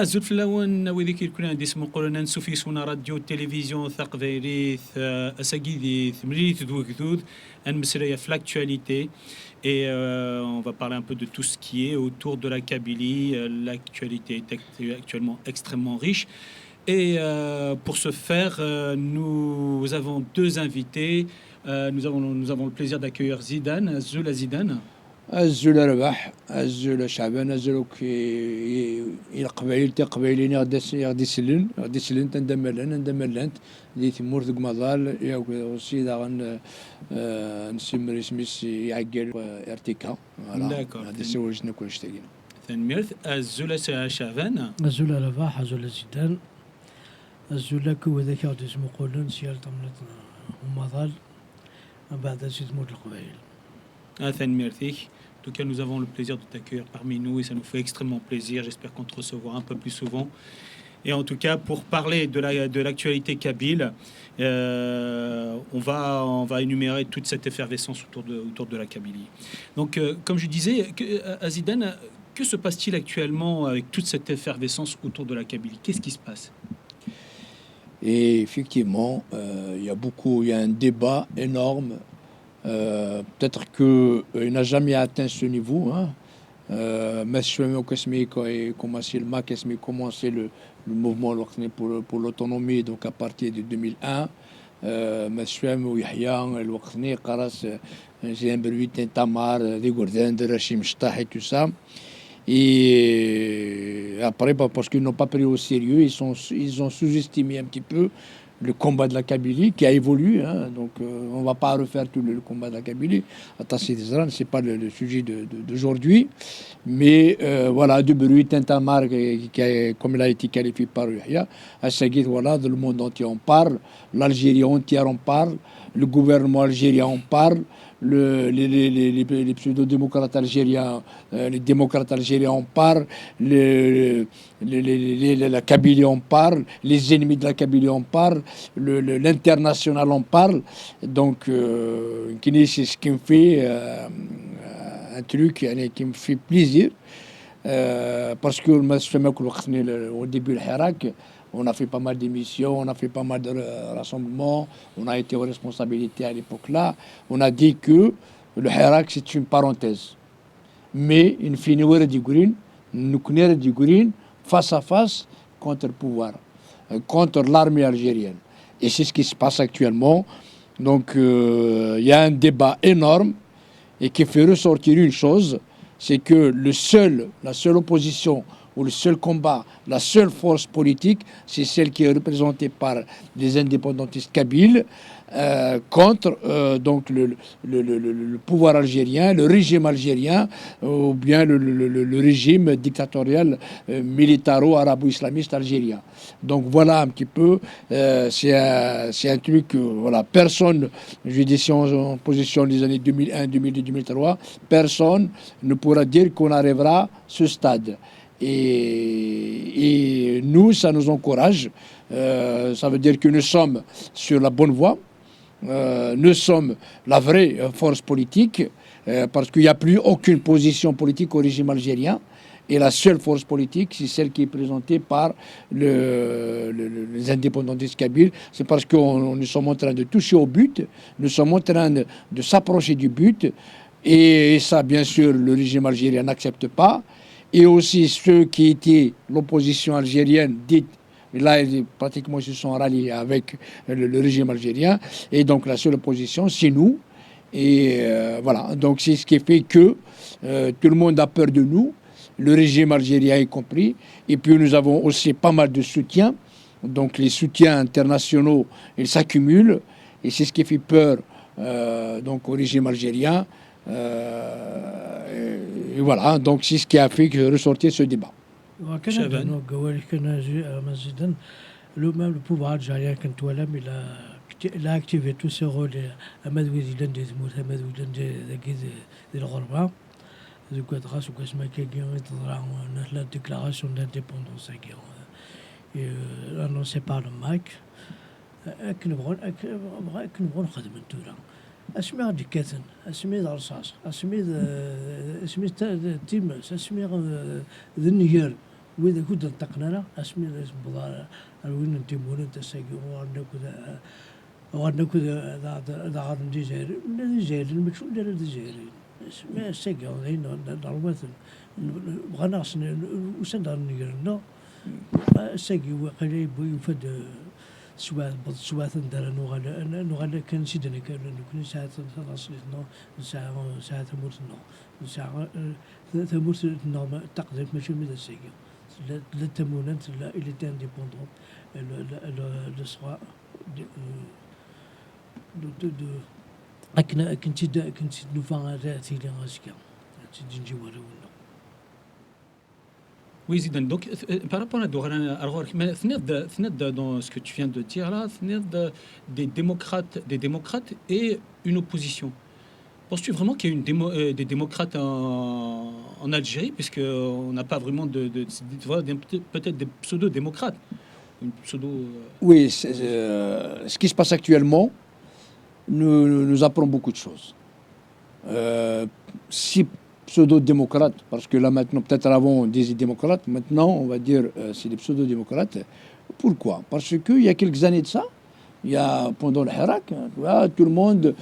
زول في الأول وذيك كيكون عندي اسمه قولنا نسوفي سونا راديو تلفزيون ثقفيريث أساقيديث مليث ذوذ أن مسرية في l'actualité. Et on va parler un peu de tout ce qui est autour de la Kabylie. L'actualité est actuellement extrêmement riche. Et pour ce faire, nous avons deux invités. Nous avons le plaisir d'accueillir Zidane, Zoula Zidane. الزول ربح الزول شعبان الزول كي القبائل تقبايلين غادي سلن تندملن اللي تمور ذوك مظال يا سيدا غن نسمر اسميس يعقل ارتكا هذا سوجنا كلش تاعنا ثاني ميرث الزول شعبان الزول ربح الزول زيدان الزول كو ذاك غادي اسمو قولن سيال طمنت مظال بعد زيد مور القبائل ثاني ميرثيك. En tout cas, nous avons le plaisir de t'accueillir parmi nous et ça nous fait extrêmement plaisir. J'espère qu'on te recevra un peu plus souvent. Et en tout cas, pour parler de l'actualité kabyle, on va énumérer toute cette effervescence autour de la Kabylie. Donc, comme je disais, à Zidane, que se passe-t-il actuellement avec toute cette effervescence autour de la Kabylie? Qu'est-ce qui se passe? Et effectivement, il y a un débat énorme. Peut-être qu'il n'a jamais atteint ce niveau. Mais commencé le mouvement pour l'autonomie donc à partir de 2001. J'ai un bruit de Tamar, des Gourdins, de Rachim Shtah et tout ça. Et après, parce qu'ils n'ont pas pris au sérieux, ils ont sous-estimé un petit peu le combat de la Kabylie qui a évolué, donc on ne va pas refaire tout le combat de la Kabylie. Attention, c'est pas le sujet d'aujourd'hui, mais voilà, de bruit Tintamar, comme il a été qualifié par Yahya, à Saguid, voilà, le monde entier en parle, l'Algérie entière en parle, le gouvernement algérien en parle, les pseudo-démocrates algériens, les démocrates algériens en parlent, la Kabylie en parle, les ennemis de la Kabylie en parlent, l'international en parle. Donc, c'est ce qui me fait un truc qui me fait plaisir. Parce que au début du Hirak, on a fait pas mal d'émissions, on a fait pas mal de rassemblements, on a été aux responsabilités à l'époque-là. On a dit que le Hirak, c'est une parenthèse. Mais il finit nous connaissons face à face contre le pouvoir, contre l'armée algérienne. Et c'est ce qui se passe actuellement. Donc, il y a un débat énorme et qui fait ressortir une chose, c'est que la seule opposition ou le seul combat, la seule force politique, c'est celle qui est représentée par les indépendantistes kabyles contre donc le pouvoir algérien, le régime algérien ou bien le régime dictatorial militaro-arabo-islamiste algérien. Donc voilà un petit peu, c'est un truc, voilà, personne, je dis si on positionne les années 2001, 2002, 2003, personne ne pourra dire qu'on arrivera à ce stade. Et nous, ça nous encourage. Ça veut dire que nous sommes sur la bonne voie. Nous sommes la vraie force politique parce qu'il n'y a plus aucune position politique au régime algérien. Et la seule force politique, c'est celle qui est présentée par les indépendantistes kabyles. C'est parce que nous sommes en train de toucher au but. Nous sommes en train de s'approcher du but. Et ça, bien sûr, le régime algérien n'accepte pas. Et aussi ceux qui étaient l'opposition algérienne dite, là pratiquement ils se sont ralliés avec le régime algérien, et donc la seule opposition c'est nous, et voilà, donc c'est ce qui fait que tout le monde a peur de nous, le régime algérien y compris, et puis nous avons aussi pas mal de soutiens, donc les soutiens internationaux ils s'accumulent, et c'est ce qui fait peur donc au régime algérien. Et voilà, donc c'est ce qui a fait ressortir ce débat. Le pouvoir algérien quand il a activé tous ses rôles à la déclaration d'indépendance annoncée par le MAC. اسمي دكاتن اسمي رصاص اسمي تيمس اسمي ذنير وإذا كنت انتقنا أسمي لازم بضار الوين انتمون انت ساقي وأنا كذا ذا عالم الجزائر من الجزائر المكشوف ديال الجزائر ما ساقي هنا نعرف بغانا خصنا وسندار نقرنا ساقي وقال يفد سواث دار نغالا كان سيدنا كان كل ساعة تصليتنا ساعة ثمورتنا ساعة ثمورتنا تقدر ماشي من الساقي لا تموننت لا إلي تانديبوندون لو سوا أكنا كنت نفعل راتي لغاسكا تجي وراونا. Oui, Zidane. Donc, par rapport à Doran, alors, dans ce que tu viens de dire là, des démocrates et une opposition. Penses-tu vraiment qu'il y a des démocrates en Algérie, puisqu'on n'a pas vraiment peut-être des pseudo-démocrates une pseudo... Oui, ce qui se passe actuellement nous apprend beaucoup de choses. Si pseudo-démocrates, parce que là maintenant, peut-être avant on disait démocrates, maintenant on va dire c'est des pseudo-démocrates. Pourquoi? Parce qu'il y a quelques années de ça, il y a pendant le Hirak, tout le monde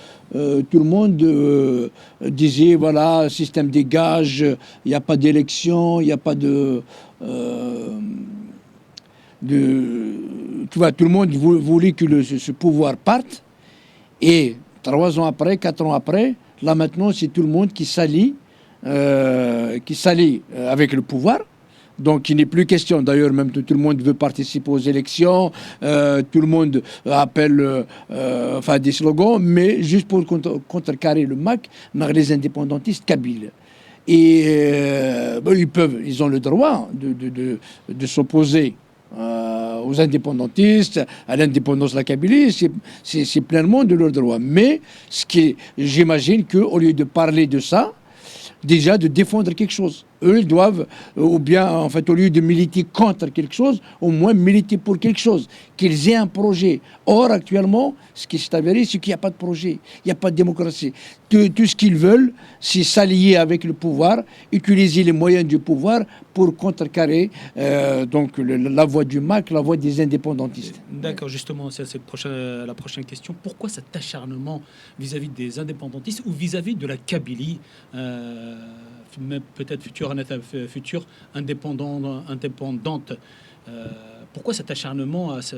disait voilà, système des gages, il n'y a pas d'élection, il n'y a pas tu vois, tout le monde voulait que ce pouvoir parte. Et 3 ans après, 4 ans après, là maintenant c'est tout le monde qui s'allie avec le pouvoir. Donc il n'est plus question, d'ailleurs même tout le monde veut participer aux élections, tout le monde appelle des slogans, mais juste pour contrecarrer le MAC, les indépendantistes kabyles. Et ils ont le droit de s'opposer aux indépendantistes, à l'indépendance de la Kabylie, c'est pleinement de leur droit. Mais j'imagine qu'au lieu de parler de ça, déjà de défendre quelque chose. Eux, ils doivent, ou bien, en fait, au lieu de militer contre quelque chose, au moins militer pour quelque chose, qu'ils aient un projet. Or, actuellement, ce qui s'est avéré, c'est qu'il n'y a pas de projet, il n'y a pas de démocratie. Tout ce qu'ils veulent, c'est s'allier avec le pouvoir, utiliser les moyens du pouvoir pour contrecarrer donc la voie du MAC, la voie des indépendantistes. D'accord, justement, c'est la prochaine question. Pourquoi cet acharnement vis-à-vis des indépendantistes ou vis-à-vis de la Kabylie peut-être future indépendante. Pourquoi cet acharnement à ce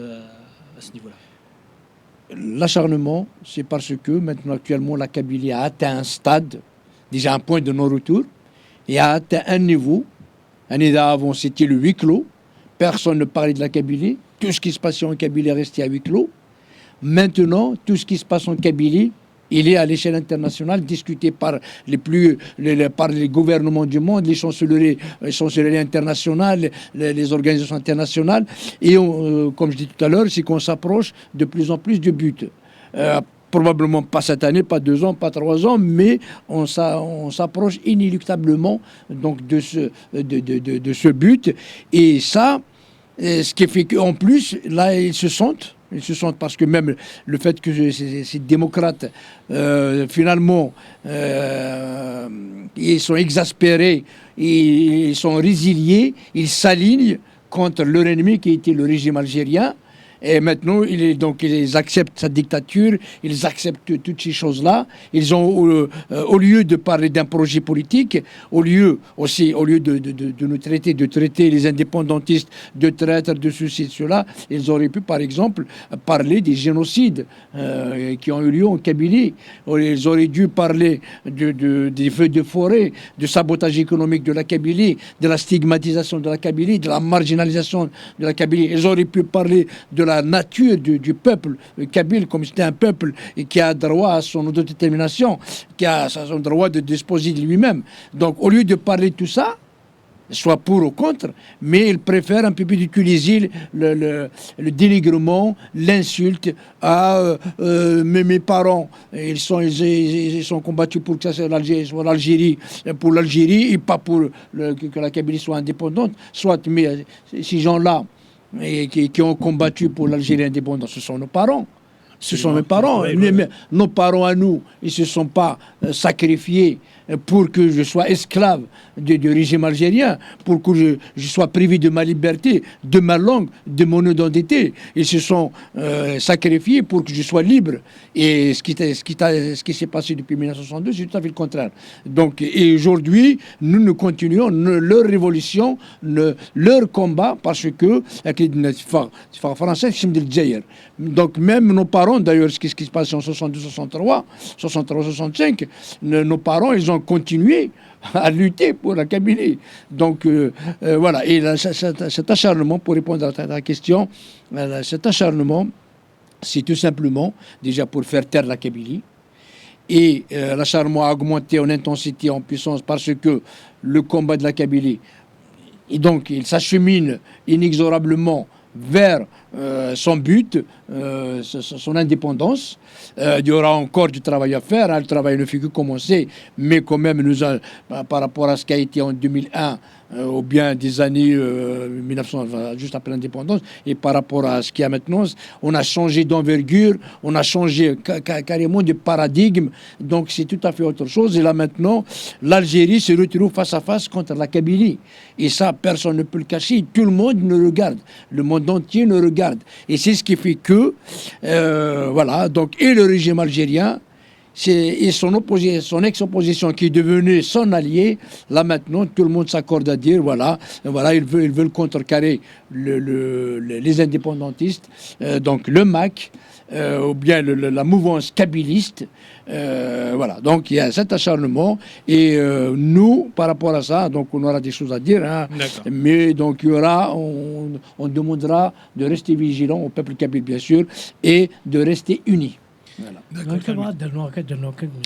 niveau-là? L'acharnement, c'est parce que maintenant, actuellement, la Kabylie a atteint un stade, déjà un point de non-retour, et a atteint un niveau. L'année d'avant, c'était le huis clos. Personne ne parlait de la Kabylie. Tout ce qui se passait en Kabylie est resté à huis clos. Maintenant, tout ce qui se passe en Kabylie, il est à l'échelle internationale discuté par les gouvernements du monde, les chancelleries internationales, les organisations internationales. Et comme je dis tout à l'heure, c'est qu'on s'approche de plus en plus du but. Probablement pas cette année, pas 2 ans, pas 3 ans, mais on s'approche inéluctablement donc de ce but. Et ça, ce qui fait qu'en plus, là, ils se sentent parce que même le fait que ces démocrates, finalement, ils sont exaspérés, ils sont résiliés, ils s'alignent contre leur ennemi qui était le régime algérien. Et maintenant, ils acceptent sa dictature, ils acceptent toutes ces choses-là. Ils ont, au lieu de parler d'un projet politique, au lieu de nous traiter les indépendantistes de traîtres, de ceci, de cela, ils auraient pu, par exemple, parler des génocides qui ont eu lieu en Kabylie. Ils auraient dû parler des feux de forêt, du sabotage économique de la Kabylie, de la stigmatisation de la Kabylie, de la marginalisation de la Kabylie. Ils auraient pu parler de la nature du peuple kabyle, comme c'était un peuple qui a droit à son autodétermination, qui a son droit de disposer de lui-même. Donc, au lieu de parler de tout ça, soit pour ou contre, mais ils préfèrent un peu plus utiliser le dénigrement, l'insulte. Mes parents, ils sont combattus pour que ça soit l'Algérie, pour l'Algérie et pas pour que la Kabylie soit indépendante. Soit, mais ces gens-là, et qui ont combattu pour l'Algérie indépendante, ce sont nos parents. Ce sont mes parents. Nos parents à nous, ils ne se sont pas sacrifiés pour que je sois esclave du régime algérien, pour que je sois privé de ma liberté, de ma langue, de mon identité. Ils se sont sacrifiés pour que je sois libre. Et ce qui s'est passé depuis 1962, c'est tout à fait le contraire. Donc, et aujourd'hui, nous continuons leur révolution, leur combat, parce que français, donc même nos parents, d'ailleurs, ce qui se passe en 62, 63, 65, nos parents, ils ont continué à lutter pour la Kabylie. Donc voilà, et là, cet acharnement, pour répondre à ta question, cet acharnement, c'est tout simplement déjà pour faire taire la Kabylie. Et l'acharnement a augmenté en intensité, en puissance, parce que le combat de la Kabylie, et donc il s'achemine inexorablement vers son but, son indépendance. Il y aura encore du travail à faire. Le travail ne fait que commencer, mais quand même, par rapport à ce qui a été en 2001, ou bien des années 1900, juste après l'indépendance, et par rapport à ce qu'il y a maintenant, on a changé d'envergure, on a changé carrément de paradigme, donc c'est tout à fait autre chose. Et là maintenant, l'Algérie se retrouve face à face contre la Kabylie. Et ça, personne ne peut le cacher, tout le monde le regarde, le monde entier le regarde. Et c'est ce qui fait que, voilà, donc, et le régime algérien, et son ex-opposition qui est devenue son allié, là maintenant tout le monde s'accorde à dire voilà ils veulent contrecarrer les indépendantistes, donc le MAC, ou bien la mouvance kabyliste, voilà, donc il y a cet acharnement, et nous par rapport à ça, donc on aura des choses à dire, hein, mais donc il y aura, on demandera de rester vigilant au peuple kabyle bien sûr, et de rester unis. Voilà.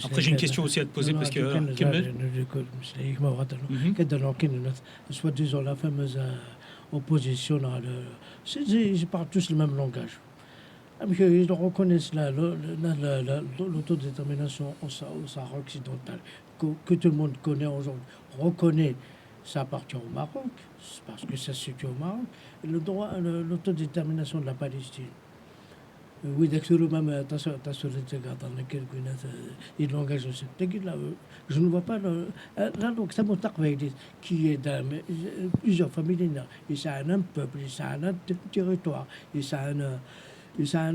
Après, j'ai une question aussi à te poser parce que soi-disant la fameuse opposition, ils parlent tous le même langage. Ils reconnaissent l'autodétermination au Sahara occidental, que tout le monde connaît aujourd'hui, reconnaît. Ça appartient au Maroc, parce que ça se situe au Maroc, le droit, l'autodétermination de la Palestine. Oui, même il langage je ne vois pas là donc ça qui est dans plusieurs familles, et ça a un peuple, et ça a un territoire, et ça a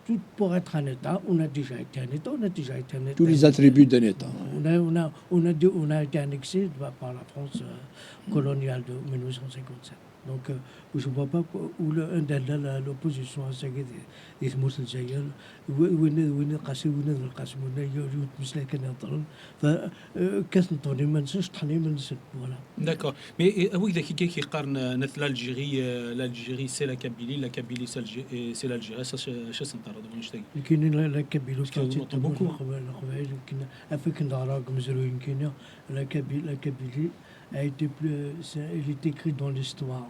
tout pour être un État. On a déjà été un État, tous les attributs d'un État. On a été annexé par la France coloniale de 1957. Donc, je ne vois pas où l'opposition a ségué des mots de Jaïel, où il D'accord. Mais oui, qui قارن l'Algérie, c'est la Kabylie c'est l'Algérie. Ça, c'est سنتعرض ونشتاق. La Kabylie, la Kabylie a été elle est écrite dans l'histoire.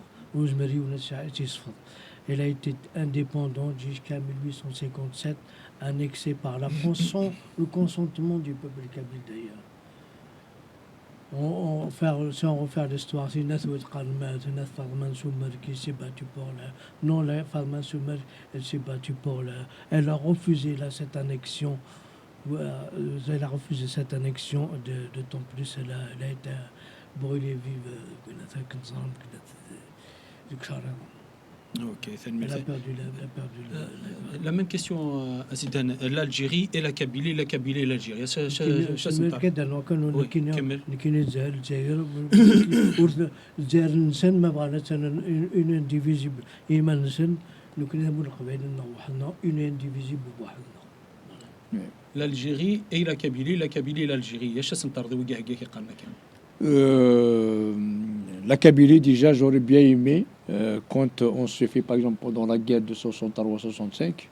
Elle a été indépendante jusqu'à 1857, annexée par la France sans le consentement du peuple kabyle d'ailleurs. Si on refaire l'histoire, c'est Nathouet Kalmet, Nathfarman Soumer qui s'est battu pour la. Non, la Farman Soumer, elle s'est battue pour la. Elle a refusé cette annexion. Elle a refusé cette annexion, d'autant plus elle a été brûlée vive. Ok, elle a perdu la même question à Zidane. L'Algérie et la Kabylie et l'Algérie. L'Algérie et la Kabylie et l'Algérie. La Kabylie, déjà, j'aurais bien aimé, quand on se fait, par exemple, pendant la guerre de 63-65,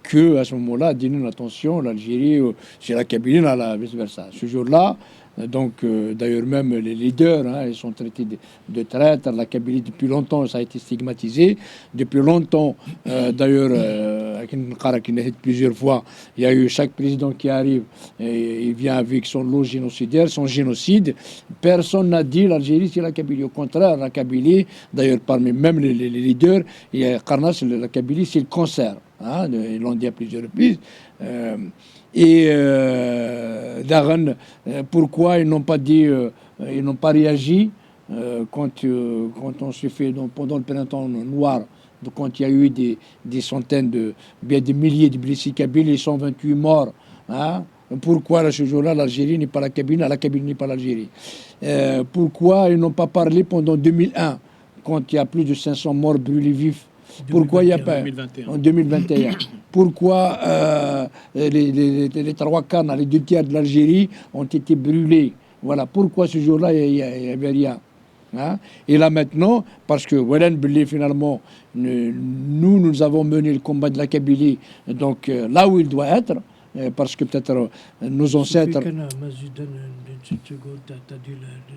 que à ce moment-là, dis-nous attention, l'Algérie, c'est la Kabylie, là, vice-versa. Ce jour-là, donc, d'ailleurs, même les leaders, ils sont traités de traîtres. La Kabylie, depuis longtemps, ça a été stigmatisé. Depuis longtemps, d'ailleurs, plusieurs fois, il y a eu chaque président qui arrive, et il vient avec son lot génocidaire, son génocide. Personne n'a dit l'Algérie, c'est la Kabylie. Au contraire, la Kabylie, d'ailleurs, parmi même les leaders, il y a Karnas, la Kabylie, c'est le cancer. hein, ils l'ont dit à plusieurs reprises. Daran, pourquoi ils n'ont pas dit, ils n'ont pas réagi quand on s'est fait pendant le printemps noir, quand il y a eu des centaines bien des milliers de blessés kabyles et 128 morts, hein. Pourquoi ce jour-là l'Algérie n'est pas la Kabylie n'est pas l'Algérie? Pourquoi ils n'ont pas parlé pendant 2001 quand il y a plus de 500 morts brûlés vifs? Pourquoi il n'y a pas 2021. en 2021? Pourquoi les trois quarts, les deux tiers de l'Algérie ont été brûlés? Voilà, pourquoi ce jour-là il n'y avait rien? Hein? Et là maintenant, parce que Walen Belé finalement, nous avons mené le combat de la Kabylie, donc là où il doit être, parce que peut-être nos ancêtres... Tu as dit les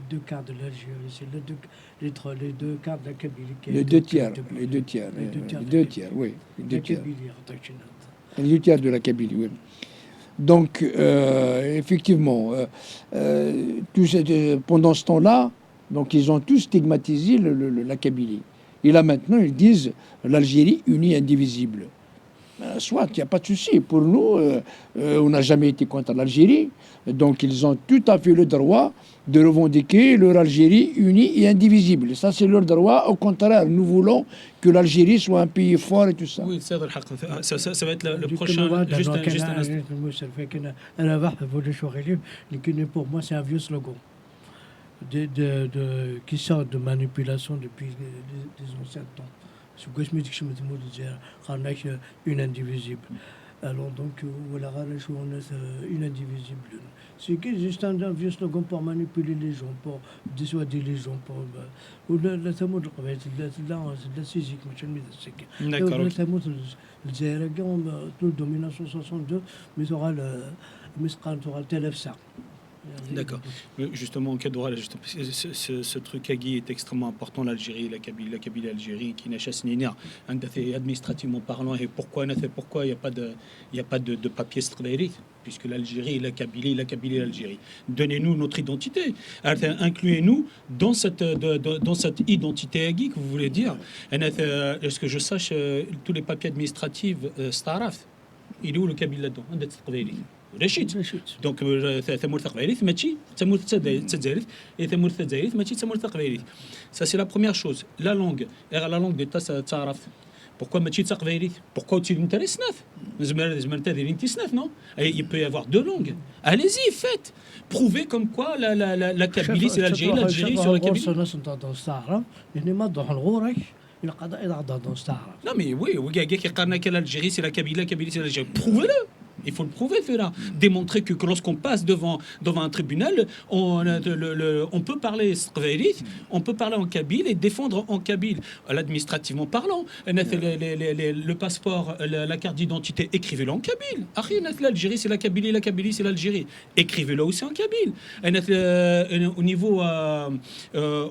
deux quarts de l'Algérie, c'est les deux quarts de la Kabylie. Les deux tiers, oui. Les deux tiers. Les deux tiers de la Kabylie, oui. Donc, effectivement, pendant ce temps-là, donc ils ont tous stigmatisé la Kabylie. Et là maintenant, ils disent l'Algérie unie indivisible. Soit, il n'y a pas de souci. Pour nous, on n'a jamais été contre l'Algérie. Donc, ils ont tout à fait le droit de revendiquer leur Algérie unie et indivisible. Ça, c'est leur droit. Au contraire, nous voulons que l'Algérie soit un pays fort et tout ça. Oui, ça va être le prochain. Juste un instant. Pour moi, c'est un vieux slogan qui sort de manipulation depuis des anciens temps. Une indivisible. Alors donc, voilà, une indivisible. C'est juste un vieux slogan pour manipuler les gens, pour dissuader les gens, pour... D'accord. Le domination 62, mais il aura le TLF. D'accord. Justement, ce truc Agui est extrêmement important, l'Algérie, la Kabylie, l'Algérie, qui n'a chasse ni administrativement parlant. Et pourquoi il n'y a pas de papier stradéri, puisque l'Algérie, la Kabylie, l'Algérie. Donnez-nous notre identité. Incluez-nous dans cette identité Agui que vous voulez dire. Est-ce que je sache, tous les papiers administratifs, Staraf, il est où le Kabyle là-dedans? رشيد دونك ثمور ثقفيريث ماشي ثمور تزايرث اي ثمور تزايرث ماشي ثمور ثقفيريث. Ça c'est la première chose. La langue d'état تعرف. Pourquoi ماشي ثقفيريث? Pourquoi tu m'intéresses سناف زمان تدير انت سناف non? Il peut y avoir deux langues. Allez-y, faites. Prouvez comme quoi la Kabylie c'est l'Algérie sur la Kabylie. Non mais oui, l'Algérie c'est la Kabylie c'est l'Algérie. Prouvez-le. Il faut le prouver, cela. Démontrer que lorsqu'on passe devant un tribunal, on peut parler sqvayrith, on peut parler en kabyle et défendre en kabyle. Administrativement parlant, le passeport, la carte d'identité, écrivez-le en kabyle. L'Algérie, c'est la Kabylie, c'est l'Algérie. Écrivez-le aussi en kabyle.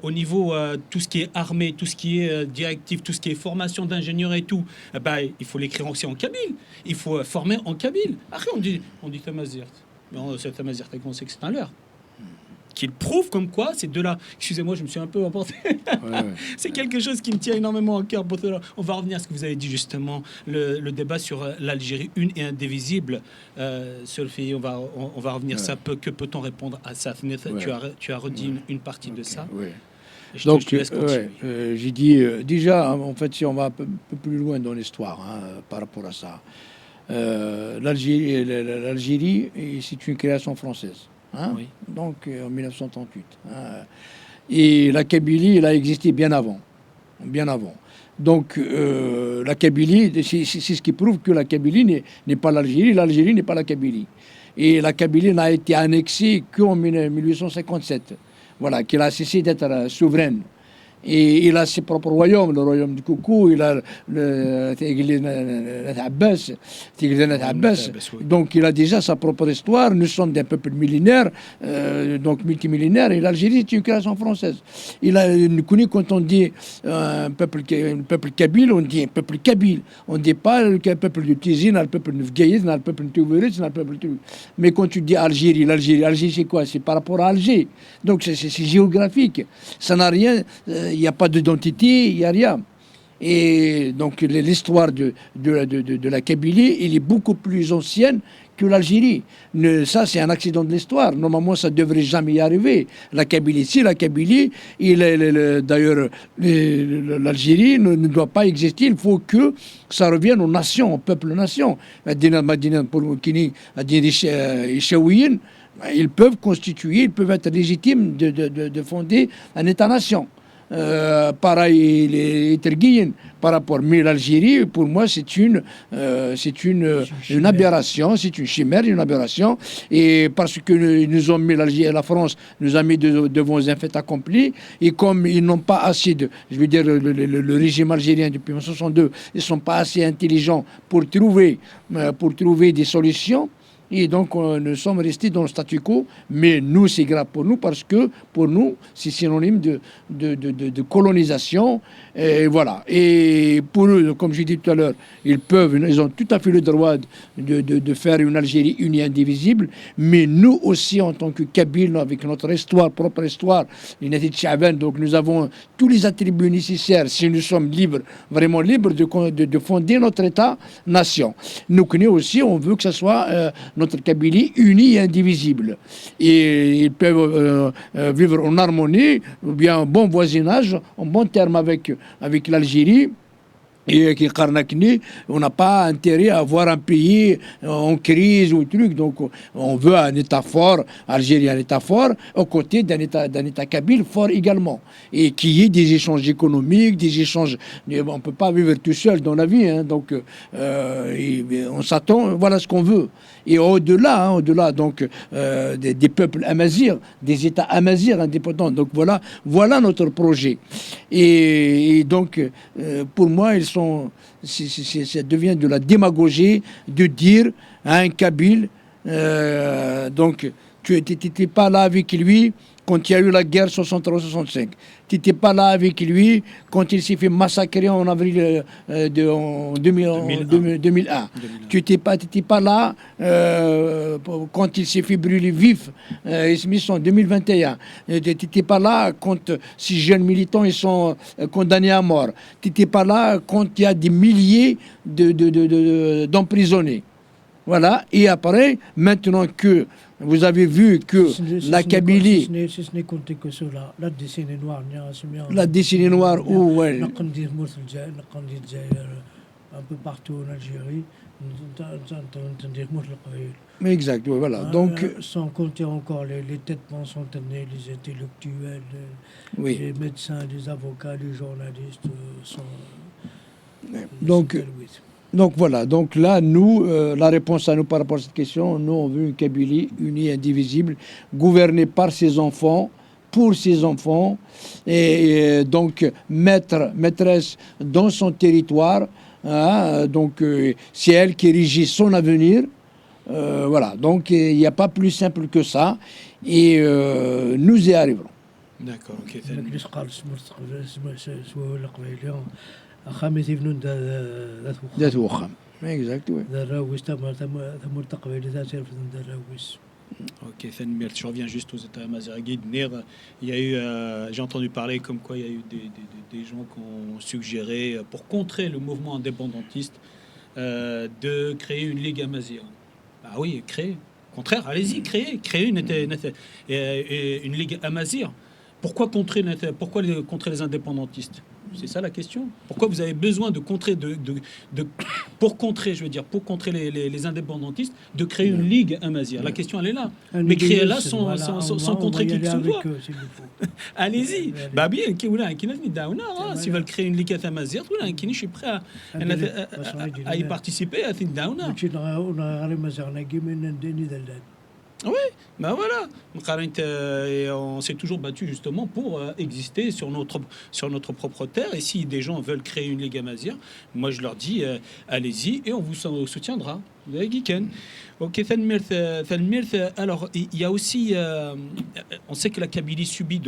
Au niveau tout ce qui est armée, tout ce qui est directive, tout ce qui est formation d'ingénieurs et tout, il faut l'écrire aussi en kabyle. Il faut former en kabyle. Après, on dit Tamazirt. Mais c'est Tamazirt, on sait que c'est un leurre. Qu'il prouve comme quoi, c'est de là. Excusez-moi, je me suis un peu emporté. Ouais. C'est quelque chose qui me tient énormément au cœur. On va revenir à ce que vous avez dit justement, le débat sur l'Algérie une et indivisible. Sophie, on va revenir. Ça que peut-on répondre à ça? Tu as redit une partie de ça. Ouais. Donc, j'ai dit déjà, en fait, si on va un peu plus loin dans l'histoire par rapport à ça. L'Algérie, c'est une création française. Oui. Donc, en 1938. Et la Kabylie, elle a existé bien avant. Donc, la Kabylie, c'est ce qui prouve que la Kabylie n'est pas l'Algérie n'est pas la Kabylie. Et la Kabylie n'a été annexée qu'en 1857. Voilà, qu'elle a cessé d'être souveraine. Et il a ses propres royaumes, le royaume du Koukou, il a le Abbas. Donc il a déjà sa propre histoire. Nous sommes des peuples millénaires, donc multimillénaires, et l'Algérie est une création française. Nous connaît quand on dit un peuple kabyle, on dit un peuple kabyle. On ne dit pas le peuple du Tizi, le peuple du Fgaïd, le peuple du Touverit, le peuple du... Mais quand tu dis Algérie, l'Algérie c'est quoi? C'est par rapport à Alger. Donc c'est géographique. Ça n'a rien... Il n'y a pas d'identité, il n'y a rien. Et donc l'histoire de la Kabylie, il est beaucoup plus ancienne que l'Algérie. Ça, c'est un accident de l'histoire. Normalement, ça ne devrait jamais y arriver. La Kabylie, si la Kabylie, d'ailleurs, l'Algérie ne doit pas exister. Il faut que ça revienne aux nations, au peuple-nation. Ils peuvent constituer, ils peuvent être légitimes de fonder un État-nation. Pareil, les Terguiens par rapport. Mais l'Algérie, pour moi, c'est une aberration, c'est une chimère, une aberration. Et parce que nous ont mis l'Algérie, la France nous a mis devant un fait accompli. Et comme ils n'ont pas assez je veux dire, le régime algérien depuis 1962, ils ne sont pas assez intelligents pour trouver des solutions. Et donc, nous sommes restés dans le statu quo, mais nous, c'est grave pour nous, parce que pour nous, c'est synonyme de colonisation. Et voilà. Et pour eux, comme j'ai dit tout à l'heure, ils ont tout à fait le droit de faire une Algérie unie, indivisible, mais nous aussi, en tant que Kabyles, avec notre histoire, propre histoire, donc nous avons tous les attributs nécessaires, si nous sommes libres, vraiment libres, de fonder notre État-nation. Nous aussi, on veut que ce soit notre Kabylie unie et indivisible. Et ils peuvent vivre en harmonie, ou bien en bon voisinage, en bon terme avec l'Algérie. Et qui Karnakni, on n'a pas intérêt à avoir un pays en crise ou truc. Donc, on veut un État fort, Algérie un État fort, aux côtés d'un État kabyle fort également. Et qu'il y ait des échanges économiques, des échanges. On ne peut pas vivre tout seul dans la vie. Hein, donc, on s'attend, voilà ce qu'on veut. Et au-delà, donc, des peuples amazirs, des États amazirs indépendants. Donc, voilà notre projet. Et donc, pour moi, ça devient de la démagogie de dire à un Kabyle, donc tu n'étais pas là avec lui quand il y a eu la guerre 63-65. Tu n'étais pas là avec lui quand il s'est fait massacrer en avril 2001. Tu n'étais pas là quand il s'est fait brûler vif en 2021. Tu n'étais pas là quand 6 jeunes militants ils sont condamnés à mort. Tu n'étais pas là quand il y a des milliers d'emprisonnés. Voilà. Et après, maintenant que vous avez vu que la Kabylie... Si ce n'est compté que cela, la décennie noire, la décennie noire, où... Ouais. Un peu partout en Algérie. Exact, oui, voilà. Donc, sans compter encore les têtes pensionnées, les intellectuels, oui. Les médecins, les avocats, les journalistes Donc voilà, donc là, nous, la réponse à nous par rapport à cette question, nous, on veut une Kabylie unie, indivisible, gouvernée par ses enfants, pour ses enfants, et donc maîtresse dans son territoire, hein, donc c'est elle qui régit son avenir, voilà, donc il n'y a pas plus simple que ça, et nous y arriverons. D'accord, ok. خامس يبنون ذات وخم exact oui. Ok, je reviens juste aux États amazighides. Il y a eu, j'ai entendu parler comme quoi il y a eu des gens qui ont suggéré, pour contrer le mouvement indépendantiste, de créer une ligue amazigh. Ah oui, créer. Au contraire, allez-y, créer une ligue amazigh. Pourquoi contrer les indépendantistes? C'est ça la question. Pourquoi vous avez besoin de contrer, pour contrer les indépendantistes, de créer une ligue amazigh? La question, elle est là. Mais créer-la sans contrer qui que ce soit. Allez-y. Bah bien, s'ils veulent créer une ligue amazigh, je suis prêt à y participer. Oui, ben voilà. On s'est toujours battu justement pour exister sur notre propre terre. Et si des gens veulent créer une ligue amazigh, moi je leur dis allez-y et on vous soutiendra. Ok, alors il y a aussi, on sait que la Kabylie subit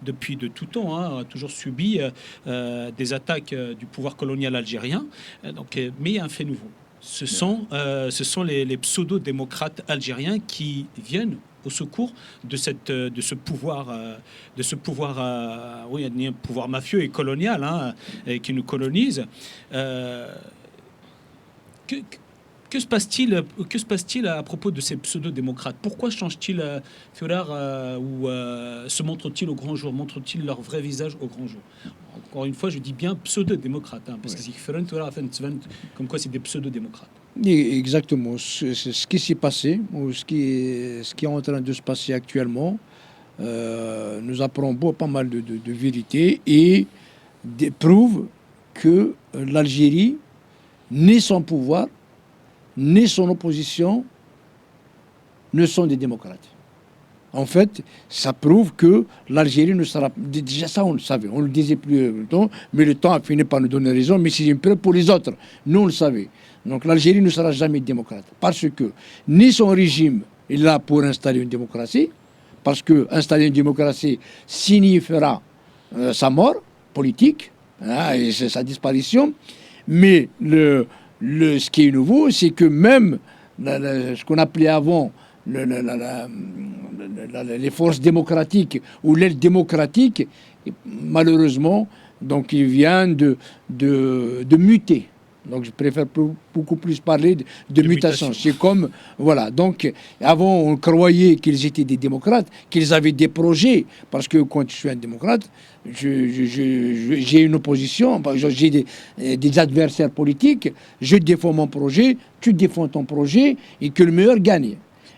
depuis de tout temps, a toujours subi des attaques du pouvoir colonial algérien. Mais il y a un fait nouveau. Ce sont les pseudo-démocrates algériens qui viennent au secours de ce pouvoir, oui, un pouvoir mafieux et colonial, hein, et qui nous colonise. Que, que se passe-t-il à propos de ces pseudo-démocrates? Pourquoi changent-ils, ou se montrent-ils au grand jour? Montrent-ils leur vrai visage au grand jour? Encore une fois, je dis bien pseudo-démocrates, hein, parce que comme quoi c'est des pseudo-démocrates. Exactement. C'est ce qui s'est passé, ou ce qui est en train de se passer actuellement, nous apprend pas mal de vérités et prouve que l'Algérie, ni son pouvoir, ni son opposition ne sont des démocrates. En fait, ça prouve que l'Algérie ne sera... Déjà ça, on le savait, on le disait plus longtemps, mais le temps a fini par nous donner raison, mais c'est une preuve pour les autres. Nous, on le savait. Donc l'Algérie ne sera jamais démocrate, parce que ni son régime est là pour installer une démocratie, parce que installer une démocratie signifiera sa mort politique, hein, et sa disparition, mais ce qui est nouveau, c'est que même ce qu'on appelait avant les forces démocratiques ou l'aile démocratique, malheureusement, donc il vient de muter. Donc je préfère beaucoup plus parler de mutation. C'est comme, voilà, donc avant on croyait qu'ils étaient des démocrates, qu'ils avaient des projets, parce que quand je suis un démocrate, j'ai une opposition, j'ai des adversaires politiques, je défends mon projet, tu défends ton projet, et que le meilleur gagne.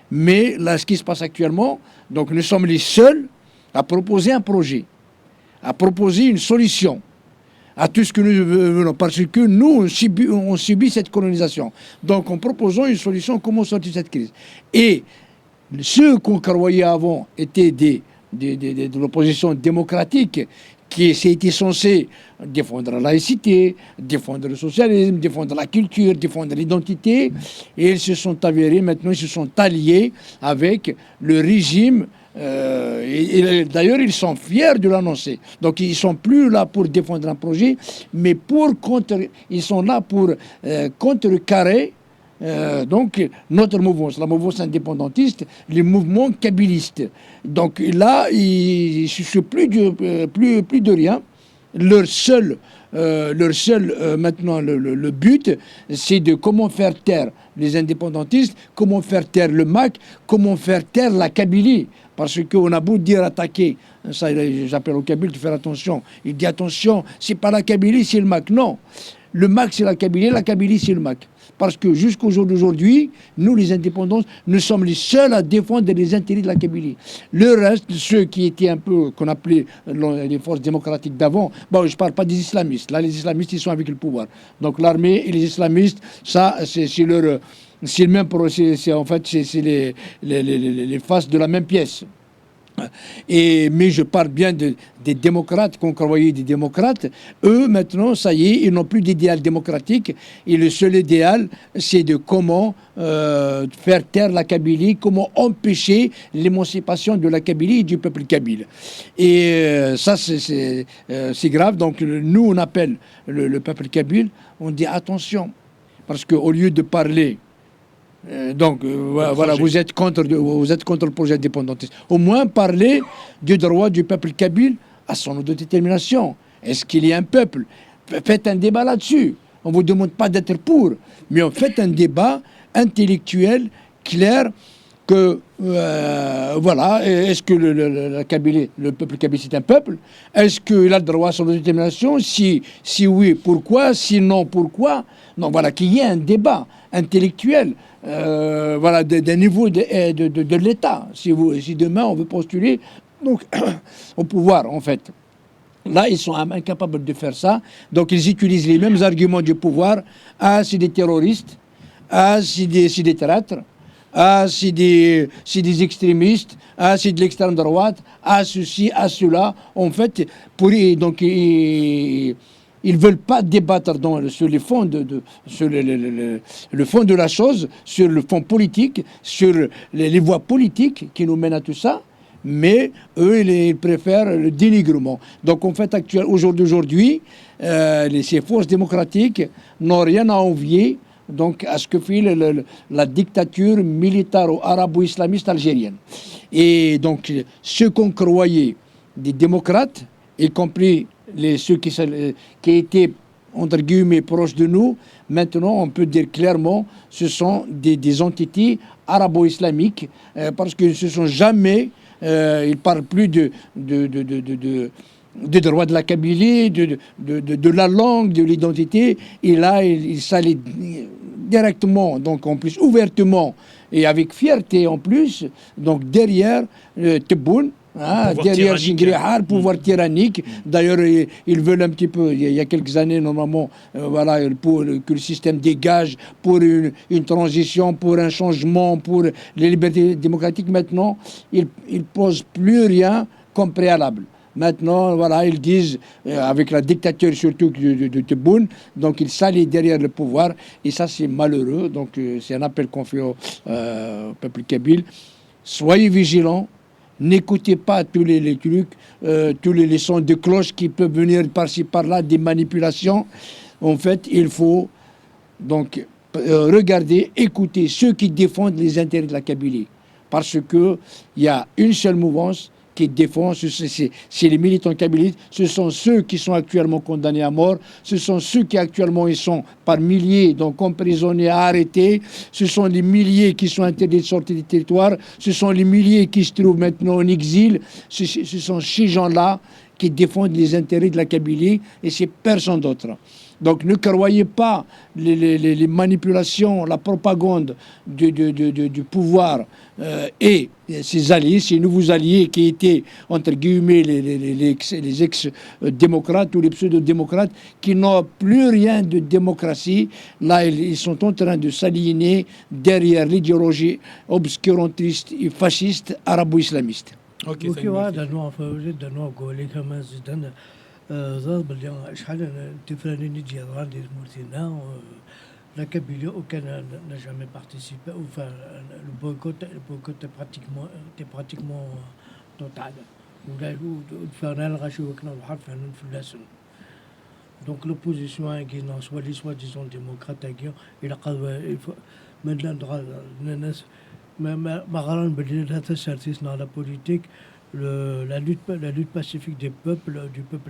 Mais là, ce qui se passe actuellement, donc nous sommes les seuls à proposer un projet, à proposer une solution à tout ce que nous venons, parce que nous, on subit cette colonisation. Donc, en proposant une solution, comment sortir de cette crise? Et ceux qu'on croyait avant étaient de l'opposition démocratique, qui était censé défendre la laïcité, défendre le socialisme, défendre la culture, défendre l'identité, et ils se sont avérés, maintenant ils se sont alliés avec le régime. Et d'ailleurs, ils sont fiers de l'annoncer. Donc, ils ne sont plus là pour défendre un projet, mais ils sont là pour contrecarrer donc notre mouvance, la mouvance indépendantiste, les mouvements kabylistes. Donc là, ils ne cherchent plus de rien. Leur seul maintenant le but, c'est de comment faire taire les indépendantistes, comment faire taire le MAC, comment faire taire la Kabylie. Parce qu'on a beau dire attaquer, ça j'appelle au Kabyle de faire attention. Il dit attention, c'est pas la Kabylie, c'est le MAC. Non, le MAC c'est la Kabylie c'est le MAC. Parce que jusqu'au jour d'aujourd'hui, nous les indépendants, nous sommes les seuls à défendre les intérêts de la Kabylie. Le reste, ceux qui étaient un peu, qu'on appelait les forces démocratiques d'avant, bon, je ne parle pas des islamistes. Là, les islamistes, ils sont avec le pouvoir. Donc l'armée et les islamistes, ça, c'est leur... C'est le même procès, en fait, c'est les faces de la même pièce. Mais je parle bien des démocrates, qu'on croyait des démocrates. Eux, maintenant, ça y est, ils n'ont plus d'idéal démocratique. Et le seul idéal, c'est de comment faire taire la Kabylie, comment empêcher l'émancipation de la Kabylie et du peuple kabyle. Et ça, c'est grave. Donc, nous, on appelle le peuple kabyle, on dit attention. Parce qu'au lieu de parler... voilà, vous êtes contre le projet indépendantiste. Au moins parler du droit du peuple kabyle à son autodétermination. Est-ce qu'il y a un peuple? Faites un débat là-dessus. On ne vous demande pas d'être pour, mais on fait un débat intellectuel, clair, que voilà, est-ce que le peuple kabyle c'est un peuple? Est-ce qu'il a le droit à son autodétermination? Si oui, pourquoi? Sinon, pourquoi? Non, voilà, qu'il y ait un débat intellectuel, voilà, d'un niveau de l'État. Si demain on veut postuler donc, au pouvoir, en fait. Là, ils sont incapables de faire ça. Donc, ils utilisent les mêmes arguments du pouvoir. Ah, c'est des terroristes. Ah, c'est des traîtres. Ah, c'est des extrémistes. Ah, c'est de l'extrême droite. Ah, ceci, ah, cela. En fait, donc, ils ne veulent pas débattre sur les fonds sur le fond de la chose, sur le fond politique, sur les voies politiques qui nous mènent à tout ça. Mais eux, ils préfèrent le dénigrement. Donc, en fait, aujourd'hui, ces forces démocratiques n'ont rien à envier donc à ce que fait la dictature militaro-arabo-islamiste algérienne. Et donc ceux qu'on croyait des démocrates, y compris ceux qui étaient entre guillemets proches de nous, maintenant on peut dire clairement ce sont des entités arabo-islamiques parce qu'ils ne se sont jamais, ils ne parlent plus de droit de la Kabylie, de la langue, de l'identité, et là ils s'allient directement, donc en plus ouvertement et avec fierté en plus, donc derrière Tebboune. Derrière Chingrihar, le pouvoir tyrannique. D'ailleurs, ils veulent un petit peu, il y a quelques années, normalement, voilà, que le système dégage pour une transition, pour un changement, pour les libertés démocratiques. Maintenant, ils ne posent plus rien comme préalable. Maintenant, voilà, ils disent, avec la dictature surtout de Tebboune, donc ils s'allient derrière le pouvoir, et ça c'est malheureux. Donc c'est un appel qu'on fait au peuple kabyle. Soyez vigilants. N'écoutez pas tous les trucs, tous les sons de cloche qui peuvent venir par-ci par-là, des manipulations. En fait, il faut donc regarder, écouter ceux qui défendent les intérêts de la Kabylie. Parce qu'il y a une seule mouvance qui défend, c'est les militants kabylites, ce sont ceux qui sont actuellement condamnés à mort, ce sont ceux qui actuellement ils sont par milliers donc emprisonnés, arrêtés, ce sont les milliers qui sont interdits de sortir du territoire, ce sont les milliers qui se trouvent maintenant en exil, ce sont ces gens-là qui défendent les intérêts de la Kabylie et c'est personne d'autre. Donc ne croyez pas les manipulations, la propagande du pouvoir et ses alliés, ces nouveaux alliés qui étaient, entre guillemets, les ex-démocrates ou les pseudo-démocrates qui n'ont plus rien de démocratie. Là, ils sont en train de s'aligner derrière l'idéologie obscurantiste et fasciste arabo-islamiste. Ok, ضرب اليوم شحال تفراني نجي غادي مورتينا la Kabylie auquel n'a jamais participé. Enfin, le boycott est pratiquement total. Donc l'opposition soit les soi-disant démocrates il a la politique. La lutte pacifique du peuple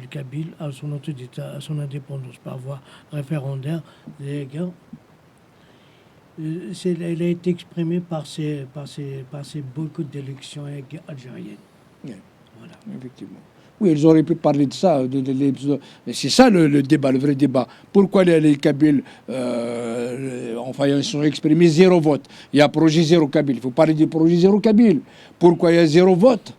kabyle à son à son indépendance par voie référendaire, elle a été exprimée par ces boycotts d'élections algériennes. Yeah. Voilà. Effectivement. Oui, ils auraient pu parler de ça. C'est ça le débat, le vrai débat. Pourquoi les Kabyles, enfin, ils sont exprimés zéro vote. Il y a projet zéro Kabyle. Il faut parler du projet zéro Kabyle. Pourquoi il y a zéro vote?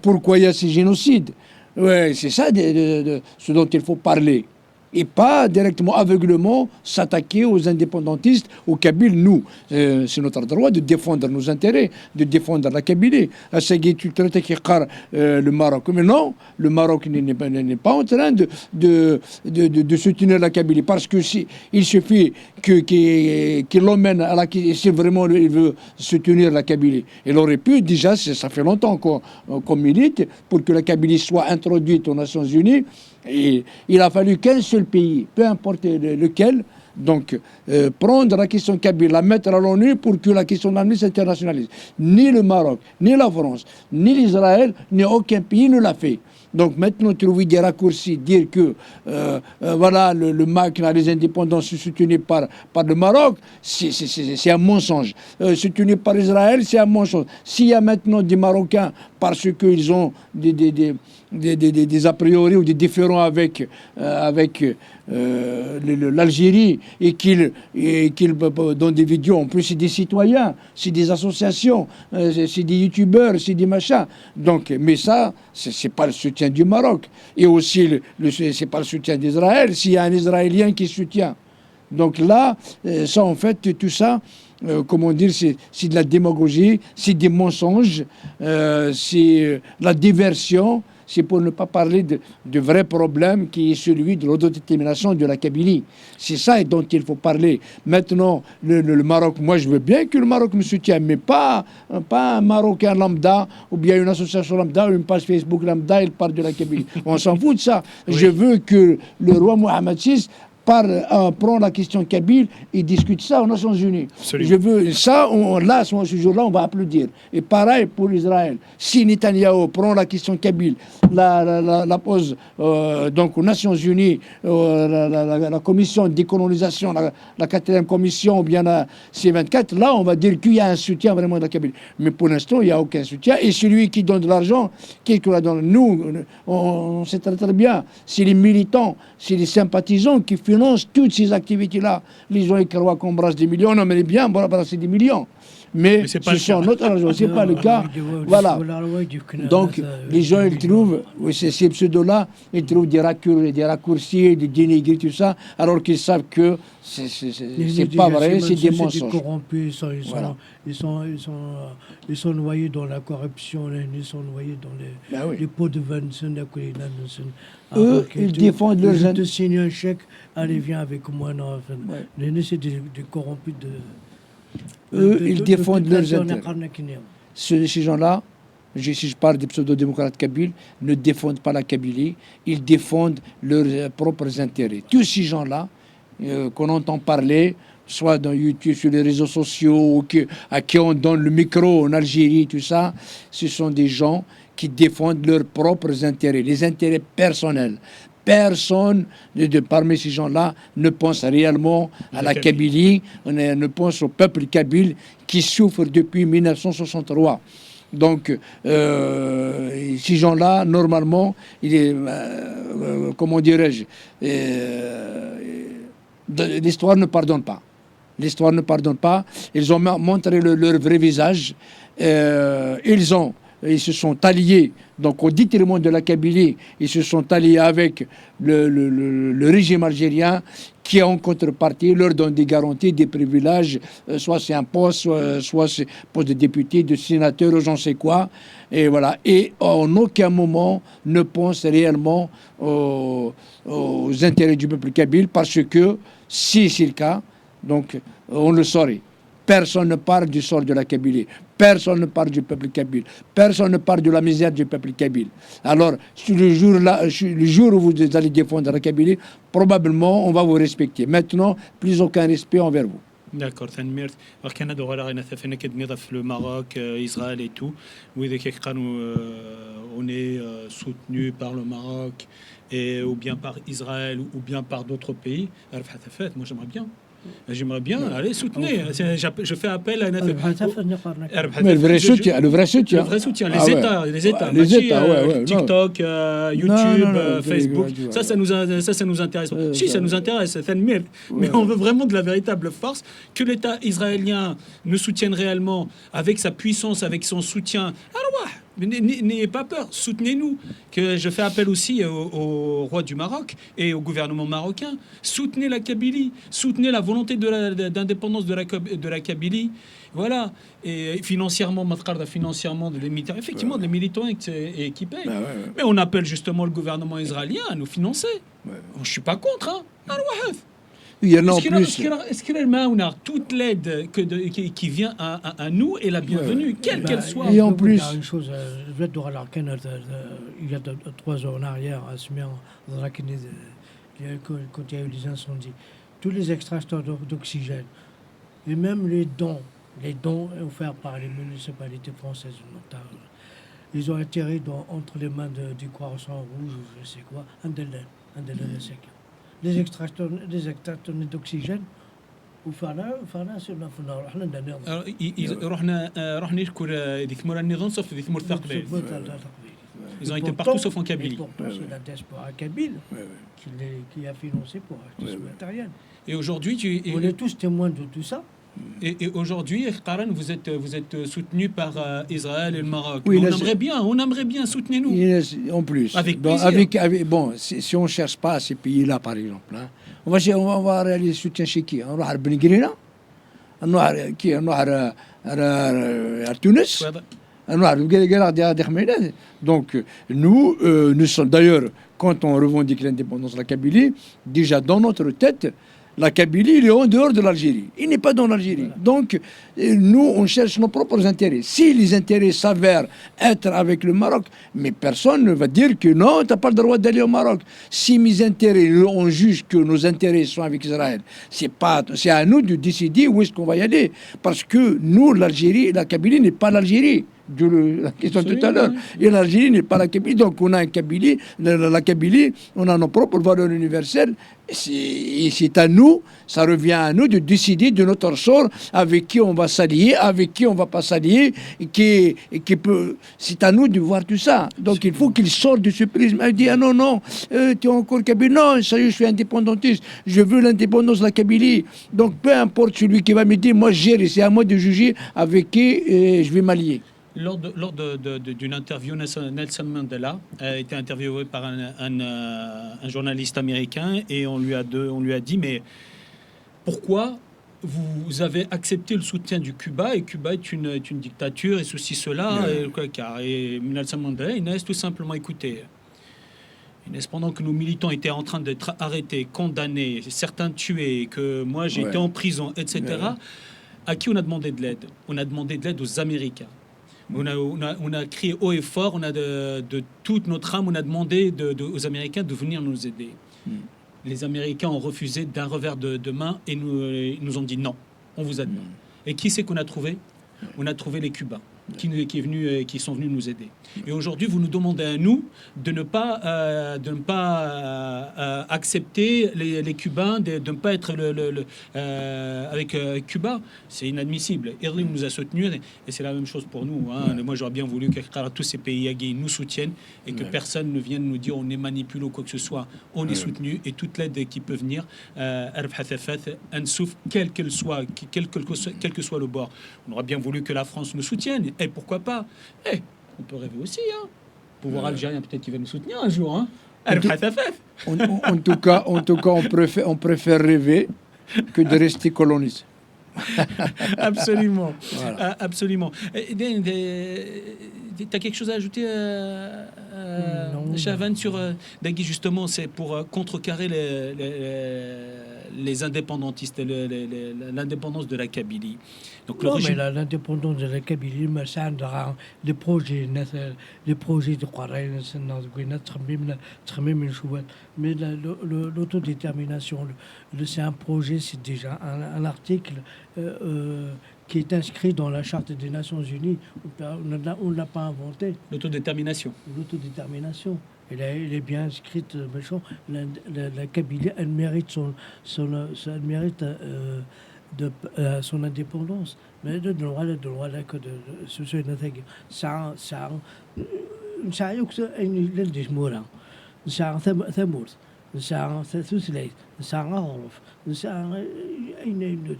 Pourquoi il y a ces génocides? Ouais, c'est ça ce dont il faut parler. Et pas directement, aveuglement, s'attaquer aux indépendantistes, aux Kabyles. Nous, c'est notre droit de défendre nos intérêts, de défendre la Kabylie. Le Maroc. Mais non, le Maroc n'est pas en train de soutenir la Kabylie. Parce que il suffit qu'il l'emmène à si vraiment il veut soutenir la Kabylie. Il aurait pu, déjà, ça fait longtemps qu'on milite, pour que la Kabylie soit introduite aux Nations Unies. Et il a fallu qu'un seul pays, peu importe lequel, donc prendre la question kabyle, la mettre à l'ONU pour que la question d'Amnesty s'internationalise. Ni le Maroc, ni la France, ni l'Israël, ni aucun pays ne l'a fait. Donc maintenant, trouver des raccourcis, dire que voilà, le MAC, les indépendants sont soutenus par le Maroc, c'est un mensonge. Soutenus par Israël, c'est un mensonge. S'il y a maintenant des Marocains, parce qu'ils ont des a priori ou des différends avec l'Algérie et qu'ils dans des vidéos, en plus c'est des citoyens, c'est des associations, c'est des youtubeurs, c'est des machins. Donc, mais ça, c'est pas le soutien du Maroc. Et aussi, c'est pas le soutien d'Israël, s'il y a un Israélien qui soutient. Donc là, ça en fait, tout ça, comment dire, c'est de la démagogie, c'est des mensonges, c'est la diversion. C'est pour ne pas parler de vrai problème qui est celui de l'autodétermination de la Kabylie. C'est ça dont il faut parler. Maintenant, le Maroc, moi je veux bien que le Maroc me soutienne, mais pas un Marocain lambda, ou bien une association lambda, ou une page Facebook lambda, il parle de la Kabylie. On s'en fout de ça. Oui. Je veux que le roi Mohamed VI prend la question kabyle et discute ça aux Nations Unies. Absolument. Je veux ça, là, ce jour-là, on va applaudir. Et pareil pour Israël. Si Netanyahou prend la question kabyle, la pose donc aux Nations Unies, la commission de décolonisation, la 4e commission, ou bien la C24, là, on va dire qu'il y a un soutien vraiment de la Kabylie. Mais pour l'instant, il n'y a aucun soutien. Et celui qui donne de l'argent, qui la donne? Nous, on sait très, très bien, c'est les militants, c'est les sympathisants qui financent toutes ces activités-là. Les gens, ils croient qu'on brasse des millions. On aimerait bien brasser des millions. Mais c'est ce pas le sont cas. notre argent, ce n'est pas le cas. Voilà. Donc, les gens, ils trouvent, ces pseudos-là, ils trouvent des raccourcis, des dénigrés, tout ça, alors qu'ils savent que c'est pas vrai, c'est des mensonges. Corrompus, ils sont noyés dans la corruption, ils sont noyés dans les pots de vin. Eux, ils défendent leurs intérêts. Ils te signent un chèque, allez, viens avec moi. Non, c'est des corrompus de... Eux, ils défendent leurs intérêts. Ces gens-là, si je parle des pseudo-démocrates kabyles, ne défendent pas la Kabylie, ils défendent leurs propres intérêts. Tous ces gens-là, qu'on entend parler, soit dans YouTube, sur les réseaux sociaux, à qui on donne le micro en Algérie, tout ça, ce sont des gens qui défendent leurs propres intérêts, les intérêts personnels. Personne parmi ces gens-là ne pense réellement à la Kabylie, ne pense au peuple kabyle qui souffre depuis 1963. Donc, ces gens-là, normalement, comment dirais-je, l'histoire ne pardonne pas. L'histoire ne pardonne pas. Ils ont montré leur vrai visage. Ils se sont alliés, donc au détriment de la Kabylie, ils se sont alliés avec le régime algérien qui, en contrepartie, leur donne des garanties, des privilèges, soit c'est un poste, soit c'est poste de député, de sénateur, ou j'en sais quoi. Et voilà. Et en aucun moment ne pense réellement aux intérêts du peuple kabyle, parce que si c'est le cas, donc on le saurait. Personne ne parle du sort de la Kabylie. Personne ne parle du peuple kabyle. Personne ne parle de la misère du peuple kabyle. Alors, le jour où vous allez défendre la Kabylie, probablement, on va vous respecter. Maintenant, plus aucun respect envers vous. D'accord, Tanmir. Alors, Canada, le Maroc, Israël et tout. On est soutenu par le Maroc, ou bien par Israël, ou bien par d'autres pays. Moi, j'aimerais bien. J'aimerais bien, allez, soutenez. Je fais appel à Mais le vrai soutien. Le vrai soutien, les États. TikTok, YouTube, Facebook. Ça nous intéresse. Si, ça nous intéresse, mais on veut vraiment de la véritable force, que l'État israélien nous soutienne réellement avec sa puissance, avec son soutien. Alors, n'ayez pas peur, soutenez-nous. Que je fais appel aussi au roi du Maroc et au gouvernement marocain. Soutenez la Kabylie, soutenez la volonté d'indépendance de la Kabylie. Voilà. Et financièrement, effectivement, les militants qui payent. Mais on appelle justement le gouvernement israélien à nous financer. Je ne suis pas contre. Il y en a en plus. Est-ce qu'on a toute l'aide qui vient à nous est la bienvenue, quelle qu'elle soit. Et en plus, une chose, il y a 3 ans en arrière, quand il y a eu les incendies, tous les extracteurs d'oxygène et même les dons offerts par les municipalités françaises, ils ont atterri entre les mains du Croissant Rouge ou je sais quoi, un délai sec. Les extracteurs d'oxygène وفعلا سيبنا في النار احنا ندير رحنا نشكر ذي ثمور النظام صف ذي ثمور الثقبي. Ils ont été partout sauf en Kabylie. C'est la diaspora kabyle qui a financé pour acheter ce matériel. Et aujourd'hui, on est tous témoins de tout ça. Et aujourd'hui, Karan, vous êtes soutenu par Israël et le Maroc. Oui, on aimerait bien, soutenez-nous. En plus. Avec plaisir. Bon, si on ne cherche pas ces pays-là, par exemple, hein, on va réaliser le soutien chez qui? On va à Benguirina, on va à Tunis, on va à Donc, nous sommes d'ailleurs, quand on revendique l'indépendance de la Kabylie, déjà dans notre tête, La Kabylie, il est en dehors de l'Algérie. Il n'est pas dans l'Algérie. Voilà. Donc, nous, on cherche nos propres intérêts. Si les intérêts s'avèrent être avec le Maroc, mais personne ne va dire que non, tu n'as pas le droit d'aller au Maroc. Si mes intérêts, on juge que nos intérêts sont avec Israël, c'est à nous de décider où est-ce qu'on va y aller. Parce que nous, l'Algérie, la Kabylie n'est pas l'Algérie. La question tout à l'heure. Et l'Algérie n'est pas la Kabylie. Donc, on a un Kabylie, la Kabylie, on a nos propres valeurs universelles. Et c'est à nous, ça revient à nous de décider de notre sort, avec qui on va s'allier, avec qui on va pas s'allier, c'est à nous de voir tout ça. Donc il faut qu'il sorte de ce prisme. Il dit, ah non, tu es encore Kabyle. Non, ça y est, je suis indépendantiste, je veux l'indépendance de la Kabylie. Donc peu importe celui qui va me dire, moi je gère, c'est à moi de juger avec qui je vais m'allier. Lors d'une interview, Nelson Mandela a été interviewé par un journaliste américain et on lui a dit, mais pourquoi vous avez accepté le soutien du Cuba, et Cuba est une dictature et ceci, cela, et Nelson Mandela, Inès, tout simplement, écoutez, Inès, pendant que nos militants étaient en train d'être arrêtés, condamnés, certains tués, que moi j'étais en prison, etc., à qui on a demandé de l'aide? On a demandé de l'aide aux Américains. On a crié haut et fort, on a de toute notre âme, on a demandé aux Américains de venir nous aider. Les Américains ont refusé d'un revers de main et nous ont dit non, on vous aide pas. Et qui c'est qu'on a trouvé? On a trouvé les Cubains qui sont venus nous aider. Et aujourd'hui, vous nous demandez à nous de ne pas accepter les Cubains, de ne pas être avec Cuba. C'est inadmissible. Irlim nous a soutenus et c'est la même chose pour nous. Hein. Moi, j'aurais bien voulu que tous ces pays nous soutiennent et que personne ne vienne nous dire on est manipulé ou quoi que ce soit. On est soutenu et toute l'aide qui peut venir, quel que soit le bord. On aurait bien voulu que la France nous soutienne. Et pourquoi pas? On peut rêver aussi. Pouvoir algérien, peut-être qu'il va nous soutenir un jour. En tout cas, on préfère rêver que de rester colonisé. Absolument. Voilà. Absolument. Tu as quelque chose à ajouter, Chavan, sur Dagui, justement, c'est pour contrecarrer les indépendantistes, l'indépendance de la Kabylie. Donc, non, mais l'indépendance de la Kabylie, ça a des projets de Khoraï, mais l'autodétermination, c'est un projet, c'est déjà un article qui est inscrit dans la Charte des Nations Unies. On ne l'a pas inventé. L'autodétermination. L'autodétermination. Elle est bien inscrite. La Kabylie, elle mérite son indépendance. Mais le droit de نسعى ثلث نسعى غرف نسعى أين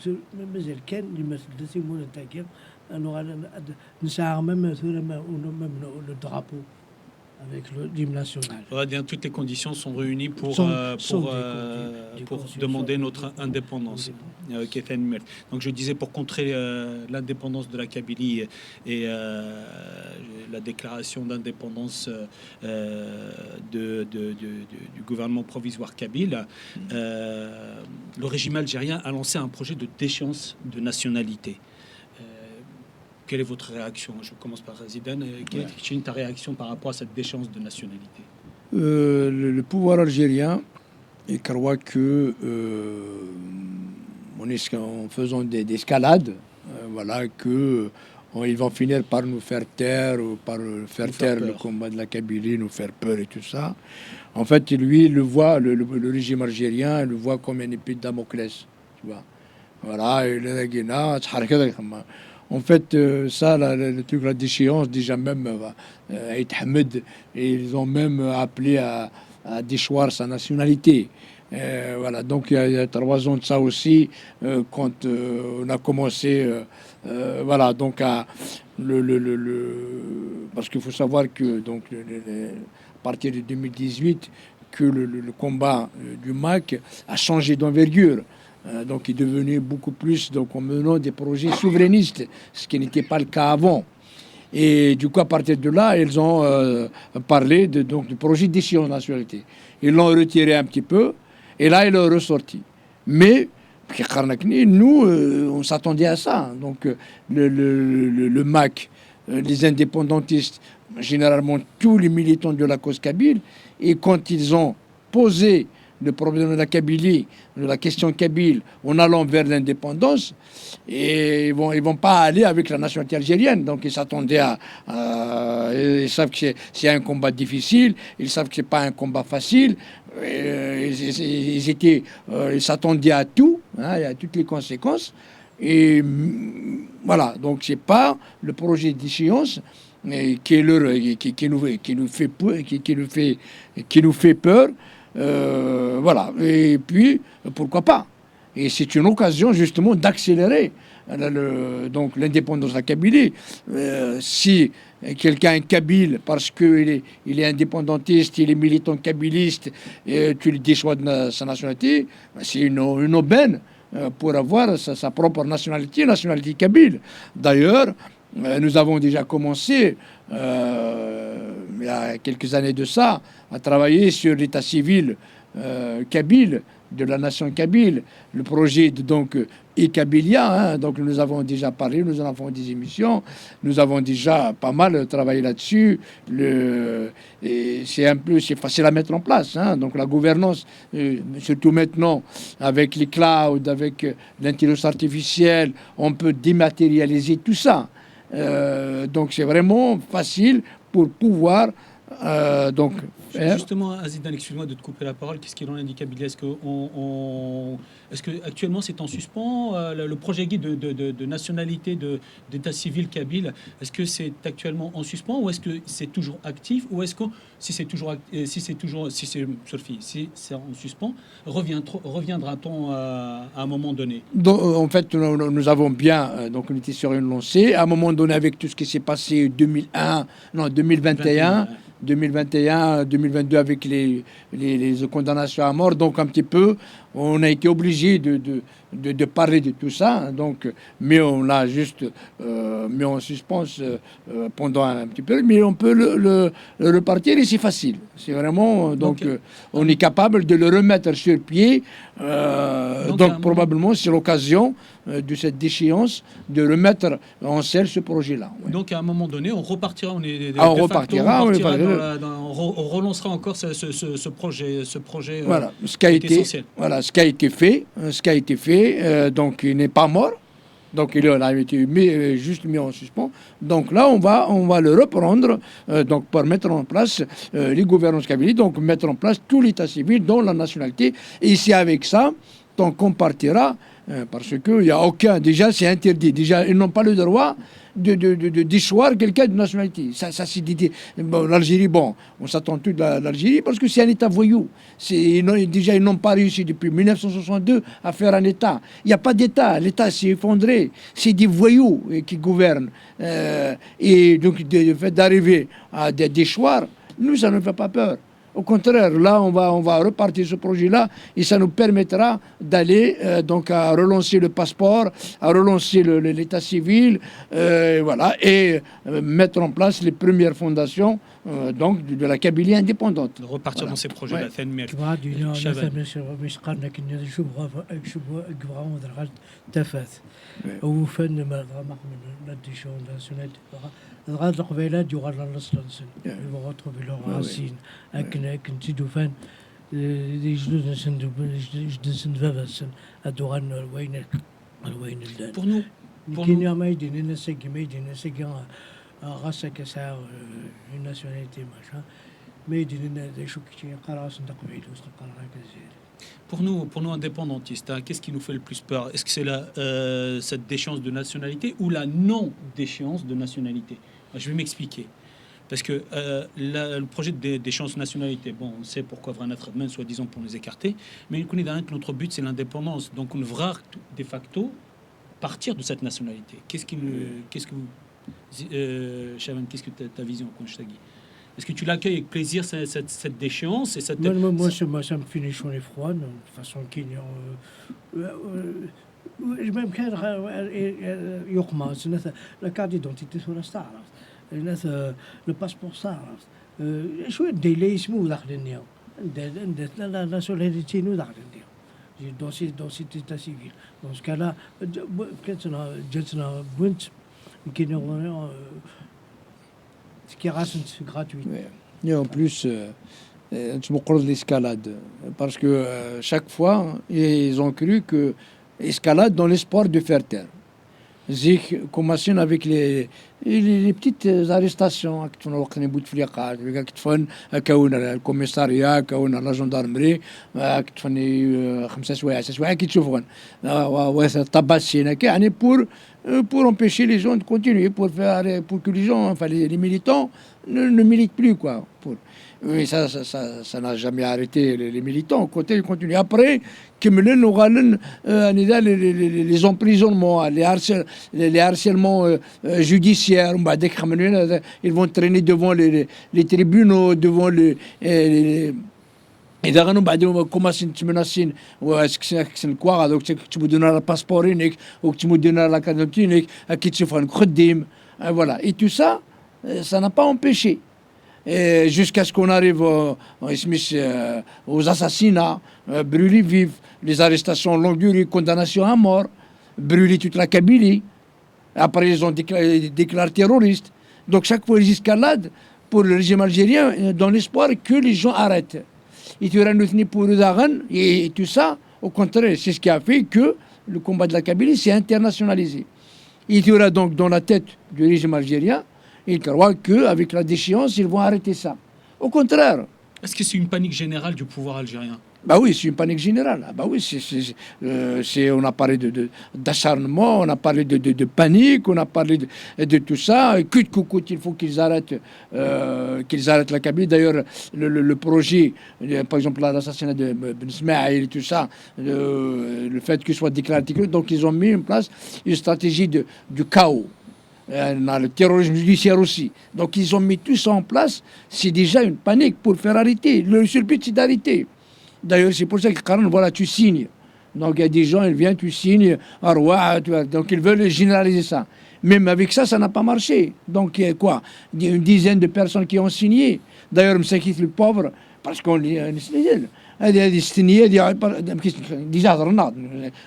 مازال كان اللي مثل سيمون التاكير أنه نسعى même le drapeau avec l'hymne national. Toutes les conditions sont réunies pour demander notre indépendance. Donc je disais, pour contrer l'indépendance de la Kabylie et la déclaration d'indépendance du gouvernement provisoire kabyle, le régime algérien a lancé un projet de déchéance de nationalité. Quelle est votre réaction? Je commence par Zidane. Quelle est ta réaction par rapport à cette déchéance de nationalité? Le pouvoir algérien, il croit que en faisant des escalades, ils vont finir par nous faire taire, ou par faire taire le combat de la Kabylie, nous faire peur et tout ça. En fait, lui, il le voit, le régime algérien, il le voit comme une épée de Damoclès. Tu vois. Voilà, en fait, ça, le truc, la déchéance, déjà même, Hamed, ils ont même appelé à déchoir sa nationalité. Voilà, donc il y a 3 ans de ça aussi, quand on a commencé, voilà, donc parce qu'il faut savoir que donc à partir de 2018, que le combat du MAC a changé d'envergure. Donc, il est devenu beaucoup plus en menant des projets souverainistes, ce qui n'était pas le cas avant. Et du coup, à partir de là, ils ont parlé du projet d'échéance de nationalité. Ils l'ont retiré un petit peu, et là, ils l'ont ressorti. Mais nous, on s'attendait à ça. Donc le MAC, les indépendantistes, généralement tous les militants de la cause kabyle, et quand ils ont posé le problème de la Kabylie, de la question kabyle, en allant vers l'indépendance, et ils vont pas aller avec la nationalité algérienne. Donc ils s'attendaient ils savent que c'est un combat difficile, ils savent que c'est pas un combat facile. Ils s'attendaient à tout, hein, à toutes les conséquences. Et voilà, donc c'est pas le projet d'échéance qui nous fait peur. Voilà. Et puis, pourquoi pas? Et c'est une occasion justement d'accélérer donc l'indépendance de la Kabylie. Si quelqu'un est kabyle parce qu'il est indépendantiste, il est militant kabyliste, et tu le déçois de sa nationalité, c'est une aubaine pour avoir sa propre nationalité kabyle. D'ailleurs, nous avons déjà commencé, il y a quelques années de ça, à travailler sur l'état civil kabyle, de la nation kabyle, le projet donc e-Kabylia, hein, donc nous avons déjà parlé, nous en avons des émissions, nous avons déjà pas mal travaillé là-dessus. C'est facile à mettre en place, hein, donc la gouvernance, surtout maintenant avec les clouds, avec l'intelligence artificielle, on peut dématérialiser tout ça. Donc c'est vraiment facile pour pouvoir donc faire. Justement, Azidan, excuse-moi de te couper la parole. Qu'est-ce qu'il en est du Kabylie? Est-ce que actuellement c'est en suspens le projet guide de nationalité d'état civil kabyle? Est-ce que c'est actuellement en suspens ou est-ce que c'est toujours actif, ou est-ce que si c'est en suspens, reviendra-t-on à un moment donné? Donc, en fait, nous avons bien donc on était sur une lancée. À un moment donné, avec tout ce qui s'est passé 2021, 2022 avec les condamnations à mort, donc un petit peu, on a été obligé de parler de tout ça, donc, mais on l'a juste mis en suspens pendant un petit peu, mais on peut le repartir et c'est facile. C'est vraiment, donc on est capable de le remettre sur pied. Donc probablement c'est l'occasion de cette déchéance de remettre en selle ce projet-là. Ouais. Donc à un moment donné, on repartira, on relancera encore ce projet. Voilà, ce qui a été fait, donc il n'est pas mort. Donc il a été juste mis en suspens. Donc là, on va le reprendre donc pour mettre en place les gouvernances kabyliques, donc mettre en place tout l'état civil, dont la nationalité. Et c'est avec ça qu'on partira, parce qu'il n'y a aucun... Déjà, c'est interdit. Déjà, ils n'ont pas le droit de déchoir quelqu'un de nationalité. Ça c'est dit. Bon, l'Algérie, on s'attend tout de l'Algérie parce que c'est un État voyou. Ils n'ont pas réussi depuis 1962 à faire un État. Il n'y a pas d'État. L'État s'est effondré. C'est des voyous qui gouvernent. Et donc, le fait d'arriver à des déchoirs, nous, ça ne fait pas peur. Au contraire, là, on va repartir ce projet-là et ça nous permettra d'aller donc à relancer le passeport, à relancer l'état civil, voilà, et mettre en place les premières fondations donc de la Kabylie indépendante. Repartir dans ces projets-là. الغاد القبيلات يغال للصلصن يبغطوا بالغاسين أكن تيدو فان يجلود نسند فافسن أدوغان الوين الدان كينيا ما يدين النساقي غاسا كسا الناسيوناليتي ماشا ما يدين شو كي قراص قبيل وسط قرا كزير. Pour nous indépendantistes, hein, qu'est-ce qui nous fait le plus peur? Est-ce que c'est cette déchéance de nationalité ou la non-déchéance de nationalité? Je vais m'expliquer. Parce que le projet de déchéance de nationalité, on sait pourquoi Vrana Fredman, soi-disant pour nous écarter, mais il connaît que notre but, c'est l'indépendance. Donc on devra de facto partir de cette nationalité. Chavan, qu'est-ce que ta vision, Konchtagui? Est-ce que tu l'accueilles avec plaisir, cette déchéance et cette... Moi, ça me finit chaud et froid, de façon qu'il y a... même يقمع la carte d'identité sur la star le passeport star شوية ديلي اسمه داخل النيو la nationalité nous داخل النيو dans cet état civil. Dans ce cas-là, جاتنا بنت يمكن qui reste gratuit. Ouais. Et en plus, je me crois de l'escalade. Parce que chaque fois, ils ont cru que escalade dans l'espoir de faire taire. J'ai commencé avec les petites arrestations. Le commissariat, la gendarmerie, pour empêcher les gens de continuer, pour que les gens, enfin les militants, ne militent plus, quoi. Oui, ça n'a jamais arrêté les militants. Côté, ils continuent. Après, les emprisonnements, les harcèlements judiciaires, ils vont traîner devant les tribunaux, devant إذا كانوا بعدين كوماسين تمناسين وسكسن كوا هذوك تكتبوا دونا الباسبورينيك وكتبوا دونا لا كادوتينيك أكيد تشوفوا خديم voilà. Et tout ça, ça n'a pas empêché. Jusqu'à ce qu'on arrive aux assassinats, brûlés vifs, les arrestations longue durée, condamnations à mort, brûler toute la Kabylie. Après, ils ont déclaré terroristes. Donc, chaque fois, ils escaladent pour le régime algérien dans l'espoir que les gens arrêtent. Et tout ça, au contraire, c'est ce qui a fait que le combat de la Kabylie s'est internationalisé. Il y aura donc dans la tête du régime algérien, ils croient qu'avec la déchéance, ils vont arrêter ça. Au contraire. Est-ce que c'est une panique générale du pouvoir algérien? Bah oui, c'est une panique générale. Bah oui, on a parlé d'acharnement, on a parlé de panique, on a parlé de tout ça. Coûte que coûte, il faut qu'ils arrêtent la Kabylie. D'ailleurs, le projet, par exemple, l'assassinat de Ben Ismaïl et tout ça, le fait qu'il soit déclaré, donc ils ont mis en place une stratégie du chaos. Dans le terrorisme judiciaire aussi. Donc ils ont mis tout ça en place. C'est déjà une panique pour faire arrêter. Le seul but, c'est d'arrêter. D'ailleurs, c'est pour ça que voilà, tu signes. Donc il y a des gens, ils viennent, tu signes, donc ils veulent généraliser ça. Même avec ça, ça n'a pas marché. Donc il y a quoi? Une dizaine de personnes qui ont signé. D'ailleurs, Msakit le pauvre, parce qu'on هذه السنية déjà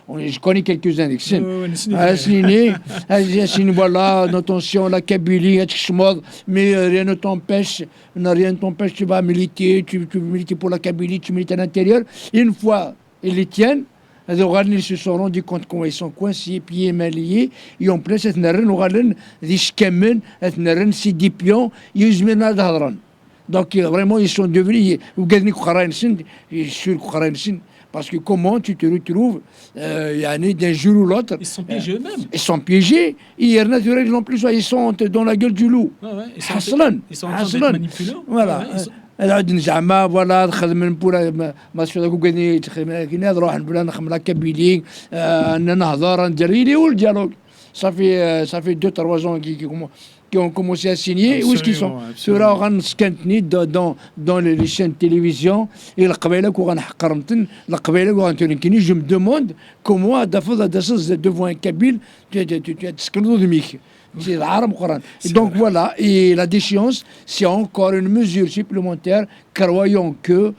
je connais quelques-uns voilà attention la Kabylie mais rien ne t'empêche tu vas militer tu milites pour la Kabylie tu milites à l'intérieur une fois ils les tiennent ils se sont rendus compte comment ils sont coincés pieds et mains liés et en plus c'est des pions donc vraiment ils sont devenus parce que comment tu te retrouves d'un jour ou l'autre ils sont piégés eux-mêmes ils sont piégés et naturellement plus ils sont dans la gueule du loup ils sont en train d'être manipulés voilà العود زعما فوالا خدم من بولا ما شفتك وكاني كنا نروح نبلا نخدم لا كابيلي نهضر ندير لي والديالوج صافي 2-3 ans qui ont commencé à signer. Où est-ce qu'ils sont? Ceux-là dans les chaînes de télévision et je me demande comment devant un Kabyle tu donc voilà, et la déchéance, c'est encore une mesure supplémentaire, croyant que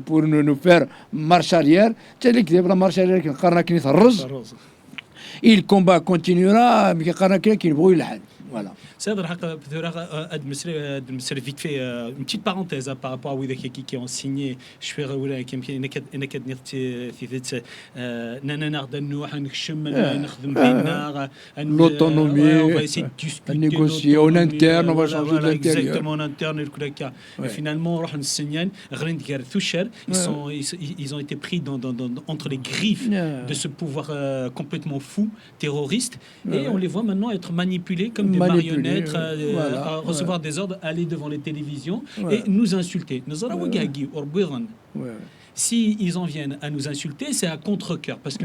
pour nous faire marche arrière, la marche arrière et le combat continuera, mais qu'il brûle la haine. Voilà. C'est vite fait une petite parenthèse par rapport à qui ont signé je fais l'autonomie on va essayer de discuter négocier en interne on va changer d'intérieur exactement en interne et finalement ils ont été pris entre les griffes de ce pouvoir complètement fou terroriste et on les voit maintenant être manipulés comme des marionnettes à recevoir des ordres, aller devant les télévisions et nous insulter. Si ils en viennent à nous insulter, c'est à contre-cœur parce que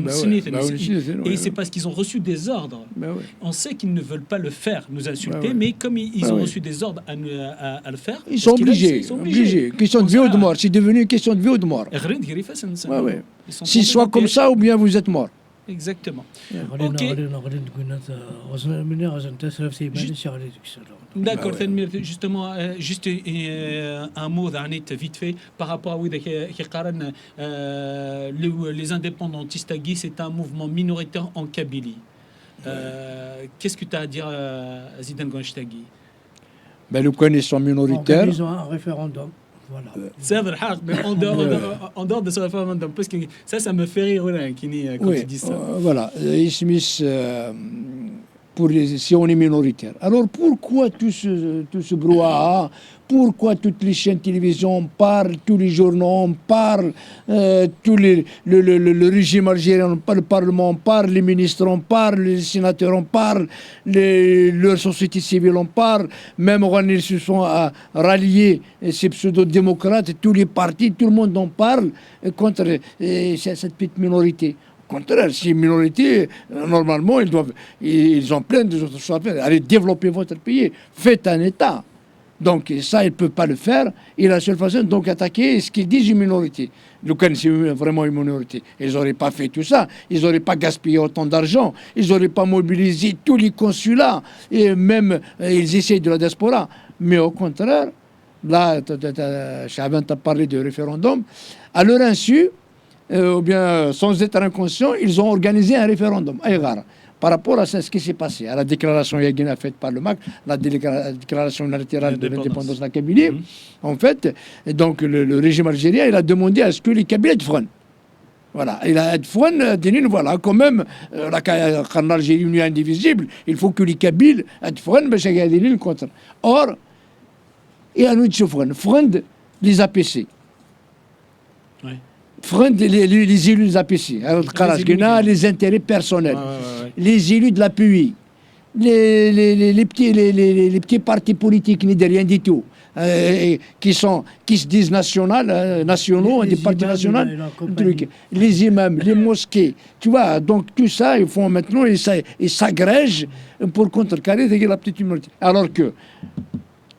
c'est parce qu'ils ont reçu des ordres. On sait qu'ils ne veulent pas le faire, nous insulter, mais comme ils ont reçu des ordres à le faire, ils sont obligés. Question de vie ou de mort. C'est devenu une question de vie ou de mort. Si soit comme ça ou bien vous êtes mort. Exactement. غادي Ok. غادي نقول غزنا مني غادي نتسرف في بالي شي غادي D'accord, Bah ouais. Tanmir, justement, juste un mot d'Arnit vite fait par rapport à les indépendantistes Tagui, c'est un mouvement minoritaire en Kabylie. Qu'est-ce que tu as à dire à Zidane Gonchtagui? Ben, nous connaissons minoritaires. organisons un référendum. Voilà. C'est vrai, mais en dehors de ce référendum, parce que ça me fait rire voilà, quand Oui, tu dis ça. voilà. Smith, si on est minoritaire. Alors pourquoi tout ce brouhaha? Pourquoi toutes les chaînes de télévision parlent, tous les journaux en parlent, le régime algérien, le Parlement en parle, les ministres en parlent, les sénateurs en parlent, leur société civile en parle, même quand ils se sont ralliés, ces pseudo-démocrates, tous les partis, tout le monde en parle contre cette petite minorité. Au contraire, si une minorité, normalement, ils ont plein de autres choses à faire. Allez développer votre pays, faites un État. Donc ça, ils ne peuvent pas le faire. Et la seule façon, donc, attaquer ce qu'ils disent une minorité. Donc, c'est vraiment une minorité. Ils n'auraient pas fait tout ça. Ils n'auraient pas gaspillé autant d'argent. Ils n'auraient pas mobilisé tous les consulats. Et même, ils essayent de la diaspora. Mais au contraire, là, Chaban t'a parlé de référendum. À leur insu, ou bien sans être inconscients, ils ont organisé un référendum à Egar par rapport à ce qui s'est passé, à la déclaration Yagina faite par le MAC, la déclaration unilatérale de l'indépendance de la Kabylie. En fait, donc le régime algérien, il a demandé à ce que les Kabyles aient voilà, il a voilà, quand même, l'Algérie unie indivisible, il faut que les Kabyles aient contre. Or, il y a un autre les APC. Oui. Les élus des APC, les intérêts personnels, les élus de l'API, les petits partis politiques ni de rien du tout, qui se disent nationaux, des partis nationaux, les imams, les mosquées, tu vois, donc tout ça, ils font maintenant, ils s'agrègent pour contrecarrer la petite minorité. Alors que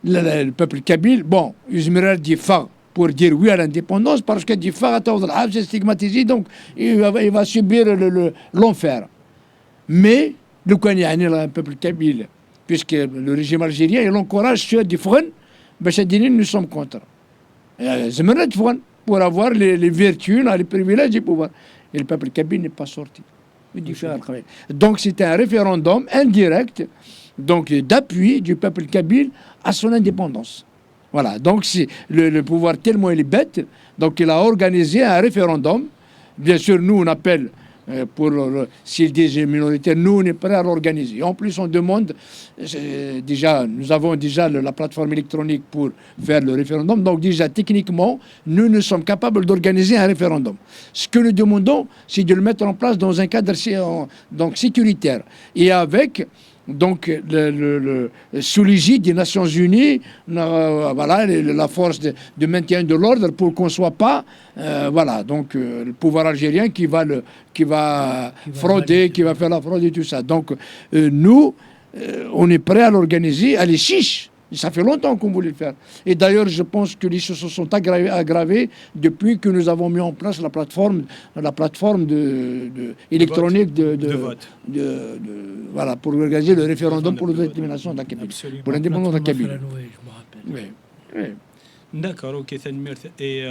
le peuple kabyle, bon, ils dit pour dire oui à l'indépendance, parce que du c'est stigmatisé, donc il va subir l'enfer. Mais le peuple kabyle, puisque le régime algérien, il encourage ceux du Fren, nous sommes contre. Pour avoir les vertus, les privilèges du pouvoir. Et le peuple kabyle n'est pas sorti. Donc c'était un référendum indirect, donc d'appui du peuple kabyle à son indépendance. Voilà, donc le pouvoir tellement il est bête, donc il a organisé un référendum. Bien sûr, nous on appelle s'ils disent minoritaire, nous on est prêts à l'organiser. En plus, on demande, nous avons déjà la plateforme électronique pour faire le référendum, donc déjà techniquement, nous sommes capables d'organiser un référendum. Ce que nous demandons, c'est de le mettre en place dans un cadre donc sécuritaire et avec donc sous l'égide des Nations Unies, voilà, la force de maintien de l'ordre pour qu'on ne soit pas, voilà, donc le pouvoir algérien qui va frauder, qui va faire la fraude et tout ça. Donc nous, on est prêt à l'organiser, à les chiches. Ça fait longtemps qu'on voulait le faire. Et d'ailleurs, je pense que les choses se sont aggravées depuis que nous avons mis en place la plateforme électronique de vote. Voilà, pour organiser le référendum pour l'autodétermination de la Kabylie. Pour l'indépendance de la Kabylie. Oui. Oui. D'accord, ok, et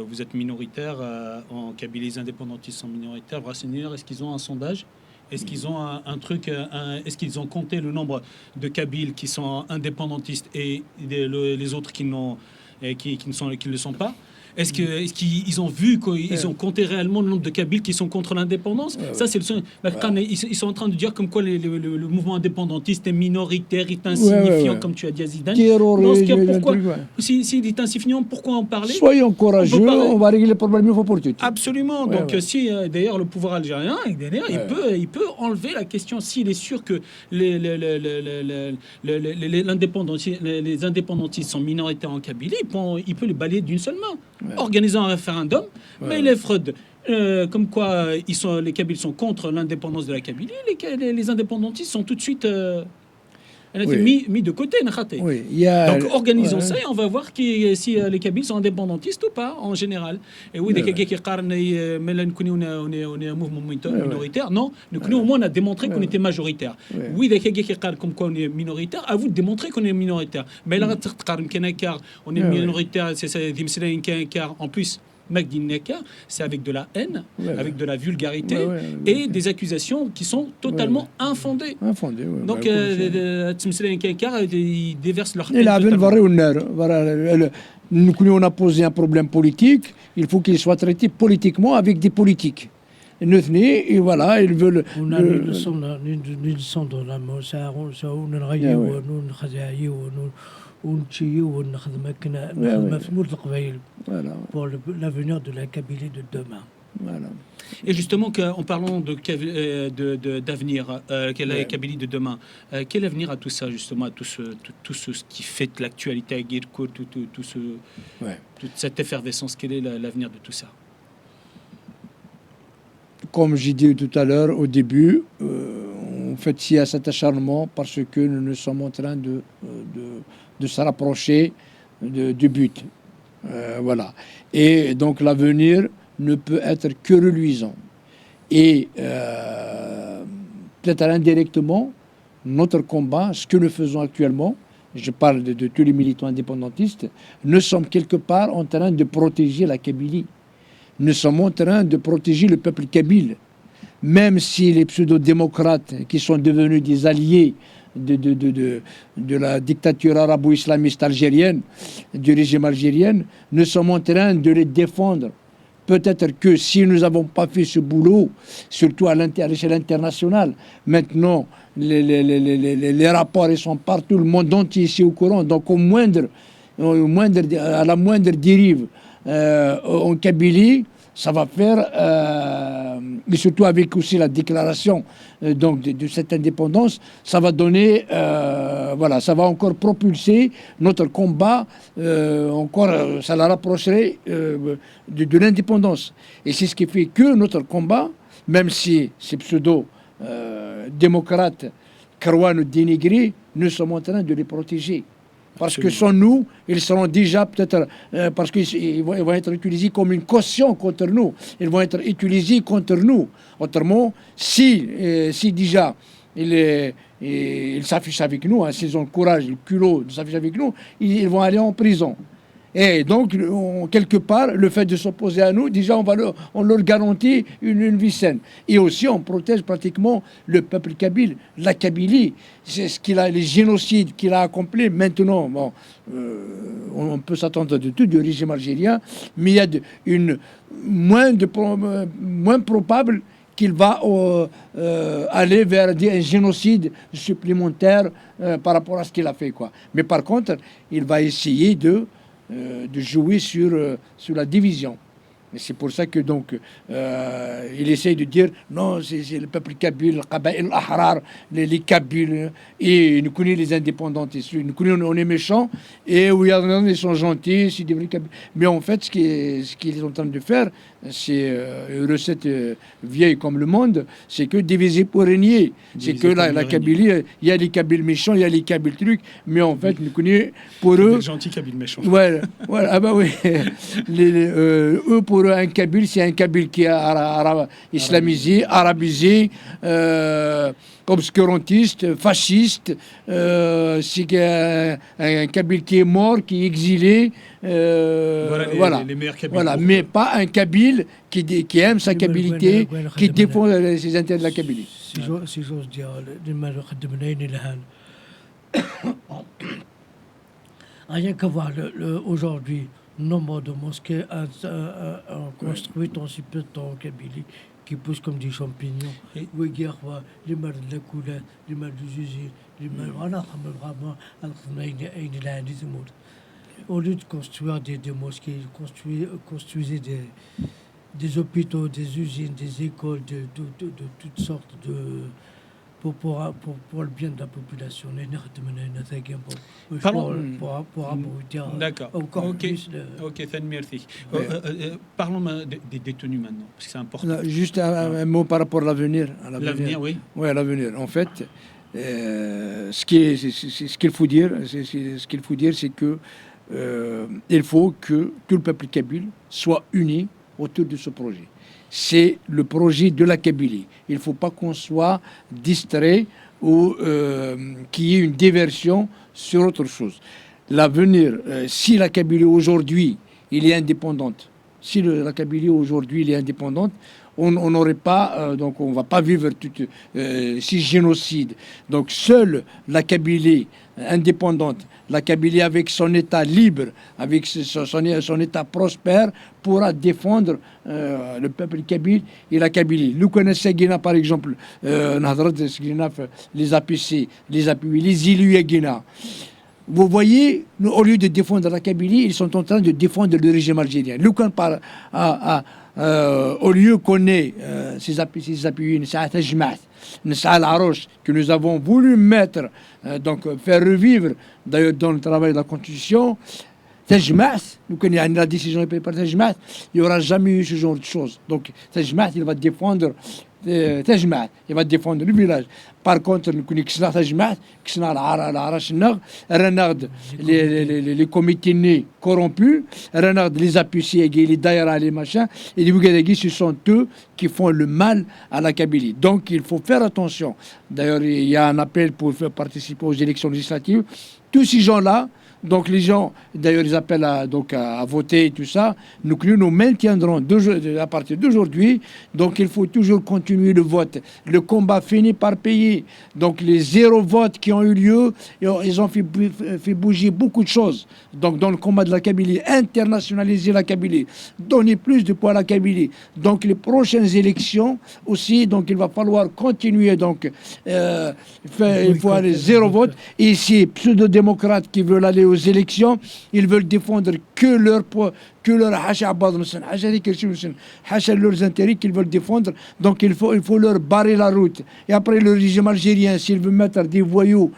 vous êtes minoritaire en Kabylie, les indépendantistes sont minoritaires. Est-ce qu'ils ont un sondage? Est-ce qu'ils ont un truc, est-ce qu'ils ont compté le nombre de Kabyles qui sont indépendantistes et les autres qui ne le sont pas? Est-ce qu'ils ont vu qu'ils ont compté réellement le nombre de Kabyles qui sont contre l'indépendance? Ça, c'est ils sont en train de dire comme quoi le mouvement indépendantiste est minoritaire, est insignifiant, comme tu as dit à Zidane. S'il est insignifiant, pourquoi en parler? Soyons courageux, on va régler le problème une fois pour toutes. Absolument. Donc, si d'ailleurs le pouvoir algérien, il peut enlever la question s'il est sûr que les indépendantistes sont minoritaires en Kabylie, il peut les balayer d'une seule main. Organisant un référendum, mais les fraudes, comme quoi les Kabyles sont contre l'indépendance de la Kabylie, les indépendantistes sont tout de suite... mis de côté. Oui, il y a, Donc organisons ouais. ça et on va voir si les Kabyles sont indépendantistes ou pas en général. Et oui, Ouais, qui قارن mais là on est un mouvement ouais. minoritaire. Non, nous au moins on a démontré qu'on était majoritaire. Ouais. Oui, qui قارن comme quoi on est minoritaire, à vous de démontrer qu'on est minoritaire. Mais là on est Ouais, ouais. minoritaire, c'est ça car en plus c'est avec de la haine, Ouais, avec de la vulgarité Ouais, ouais, et ouais. des accusations qui sont totalement infondées. Infondé, ouais. Donc, ils déversent leur Et haine là, totalement. nous, on a posé un problème politique. Il faut qu'il soit traité politiquement avec des politiques. Et voilà, ils veulent. On a une leçon dans la موسى ونغيو ونخزعيو ونشيو ونخدم في مول القبائل Voilà, pour l'avenir de la Kabylie de demain. voilà. Et justement, en parlant d'avenir, quelle est la Ouais. Kabylie de demain, quel avenir à tout ça, justement, à tout ce qui fait l'actualité à Guircourt, Ouais. toute cette effervescence, quel est l'avenir de tout ça? Comme j'ai dit tout à l'heure, au début, en fait, il y a cet acharnement parce que nous sommes en train de se rapprocher du but. Voilà. Et donc l'avenir ne peut être que reluisant. Et peut-être indirectement, notre combat, ce que nous faisons actuellement, je parle de tous les militants indépendantistes, nous sommes quelque part en train de protéger la Kabylie. Nous sommes en train de protéger le peuple kabyle. Même si les pseudo-démocrates qui sont devenus des alliés de la dictature arabo-islamiste algérienne, du régime algérien, nous sommes en train de les défendre. Peut-être que si nous n'avons pas fait ce boulot, surtout à l'échelle internationale, maintenant les rapports ils sont partout, le monde entier est au courant. Donc à la moindre dérive en Kabylie, ça va faire, et surtout avec aussi la déclaration donc de cette indépendance, ça va donner, voilà, ça va encore propulser notre combat, ça la rapprocherait de l'indépendance. Et c'est ce qui fait que notre combat, même si ces pseudo-démocrates croient nous dénigrer, nous sommes en train de les protéger. Parce que sans nous, ils seront déjà peut-être, parce qu'ils vont être utilisés comme une caution contre nous. Ils vont être utilisés contre nous. Autrement, si déjà ils s'affichent avec nous, hein, s'ils ont le courage, le culot de s'afficher avec nous, ils vont aller en prison. Et donc, quelque part, le fait de s'opposer à nous, déjà, on leur garantit une vie saine. Et aussi, on protège pratiquement le peuple kabyle, la Kabylie. C'est les génocides qu'il a accomplis. Maintenant, bon, on peut s'attendre de tout du régime algérien, mais il y a moins probable qu'il va aller vers un génocide supplémentaire par rapport à ce qu'il a fait, quoi. Mais par contre, il va essayer de jouer sur la division. Et c'est pour ça que donc il essaye de dire non, c'est le peuple kabyle, le Qabaïl al-Ahrar, les Kabyles, et nous connaissons les indépendantistes. Nous connaissons, on est méchants, et oui, ils sont gentils, c'est des vrais Kabyles. Mais en fait, ce qu'ils sont en train de faire, c'est une recette vieille comme le monde, c'est que diviser pour régner. C'est que la Kabylie, il y a les Kabyles méchants, il y a les Kabyles trucs, mais en fait, nous connaissons pour eux. Les gentils Kabyles méchants. Ouais, ah bah oui. Eux, pour eux, un Kabyle, c'est un Kabyle qui est islamisé, arabisé, obscurantiste, fasciste. C'est un Kabyle qui est mort, qui est exilé. Voilà les meilleurs Kabyles. Voilà, mais pas un Kabyle qui aime sa Kabylie, qui défend ses intérêts de la Kabylie. Si j'ose dire, rien qu'à voir aujourd'hui, nombre de mosquées construites en si peu de temps en Kabylie, qui poussent comme des champignons. Oui, les mares de la couleur, les mares du usines, les mares, voilà, vraiment, au lieu de construire des mosquées, construisez des hôpitaux, des usines, des écoles, de toutes sortes pour le bien de la population. D'accord. Encore plus. Ok, merci. Parlons des détenus maintenant, parce que c'est important. Juste un mot par rapport à l'avenir. L'avenir, oui. Oui, à l'avenir. En fait, ce qu'il faut dire, c'est que il faut que tout le peuple kabyle soit uni autour de ce projet. C'est le projet de la Kabylie. Il ne faut pas qu'on soit distrait ou qu'il y ait une diversion sur autre chose. L'avenir, si la Kabylie aujourd'hui, il est indépendante, si la Kabylie aujourd'hui, il est indépendante, on n'aurait pas, donc on ne va pas vivre six génocides. Donc seule la Kabylie indépendante, la Kabylie avec son État libre, avec son État prospère, pourra défendre le peuple kabyle et la Kabylie. Nous connaissons Guinée, par exemple, les APC, les API, les îles Guinée. Vous voyez, au lieu de défendre la Kabylie, ils sont en train de défendre le régime algérien. Au lieu qu'on ait ces appuis, que nous avons voulu mettre, donc faire revivre, d'ailleurs dans le travail de la Constitution, nous connaissons la décision prise par Tajmat, il n'y aura jamais eu ce genre de choses. Donc Tajmat, il va défendre Tajmat, il va défendre le village. Par contre, nous connaissons Tajmat, les comités nés corrompus, les appuis, les daïras, les machins, et les Bougadagui, ce sont eux qui font le mal à la Kabylie. Donc il faut faire attention. D'ailleurs, il y a un appel pour faire participer aux élections législatives. Tous ces gens-là, donc les gens, d'ailleurs, ils appellent à voter et tout ça. Nous maintiendrons à partir d'aujourd'hui. Donc il faut toujours continuer le vote. Le combat finit par payer. Donc les 0 votes qui ont eu lieu, ils ont fait bouger beaucoup de choses. Donc dans le combat de la Kabylie, internationaliser la Kabylie, donner plus de poids à la Kabylie. Donc les prochaines élections aussi, donc il va falloir continuer. Donc il faut aller 0 vote. Et ces pseudo-démocrates qui veulent aller aux élections, ils veulent défendre que leurs intérêts qu'ils veulent défendre. Donc il faut leur barrer la route. Et après le régime algérien, s'il veut mettre des voyous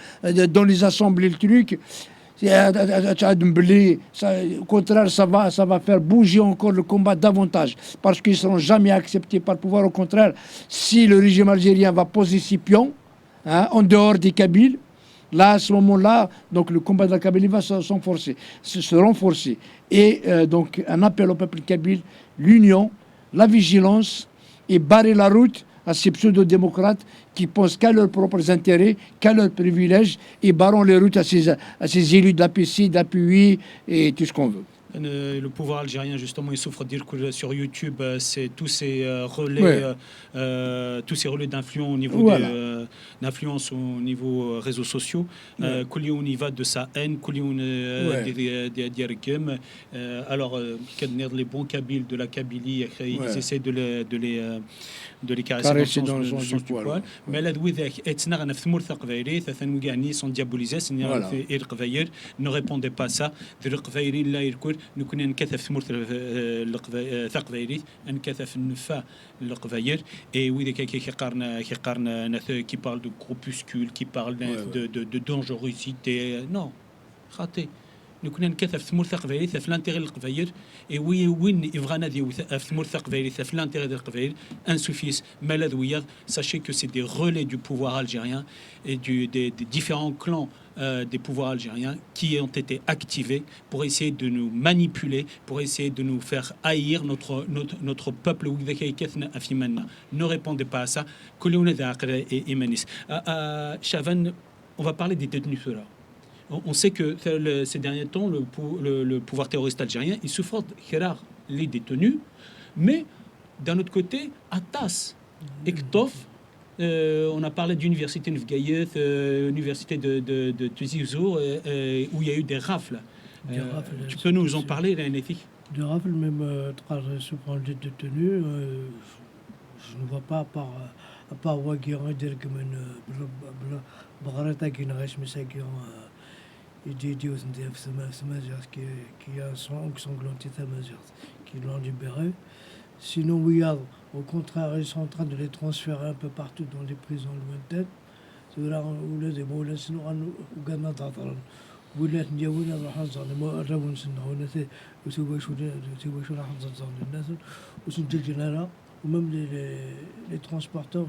dans les assemblées, le truc, au contraire, ça va faire bouger encore le combat davantage, parce qu'ils ne seront jamais acceptés par le pouvoir. Au contraire, si le régime algérien va poser ses pions en dehors des Kabyles, là, à ce moment-là, donc le combat de la Kabylie va se renforcer. Et donc, un appel au peuple kabyle, l'union, la vigilance, et barrer la route à ces pseudo-démocrates qui pensent qu'à leurs propres intérêts, qu'à leurs privilèges, et barrons les routes à ces élus de l'APC, d'APUI et tout ce qu'on veut. Le pouvoir algérien, justement, il souffre de dire que sur YouTube, c'est tous ces relais, d'influence au niveau d'influence au niveau réseaux sociaux. On y va de sa haine, alors les bons Kabyles de la Kabylie, ils essaient de les caresser dans le sens du poil. Mais là, ils sont diabolisés, ne répondaient pas à ça. nous كنا نكثف ثمور ثقفيريت نكثف النفا القفاير et oui qui parle de groupuscules qui parle de dangerosité non raté nous كنا نكثف ثمور ثقفيريت في l'intérêt القفاير et oui وين يبغانا ذي ثمور ثقفيريت في l'intérêt القفاير insuffisant malade وياض sachez que c'est des relais du pouvoir algérien et des différents clans des pouvoirs algériens qui ont été activés pour essayer de nous manipuler, pour essayer de nous faire haïr notre peuple. Ne répondez pas à ça. Chavan, on va parler des détenus. On sait que ces derniers temps, le pouvoir terroriste algérien, il souffre les détenus, mais d'un autre côté, Atas, Ektof, on a parlé d'université Nefgayet, université de Tizi-Ouzou, où il y a eu des rafles. Tu peux nous en parler, là, Néfi? Des rafles, même sur le détenu, je ne vois pas à part Waguiran, Dirkman, Bagrata, qui ne reste mais ça qui ont dit aux Ndef, qui a sanglanté qui l'ont libéré. Sinon, oui, au contraire, ils sont en train de les transférer un peu partout dans les prisons lointaines. C'est là où les mots, sinon, au Ghana, ولات نجاونا راح نصلي ما الرون سنة ونث وسوى شو لا حنصل الناس وسنجلنا ou même les transporteurs,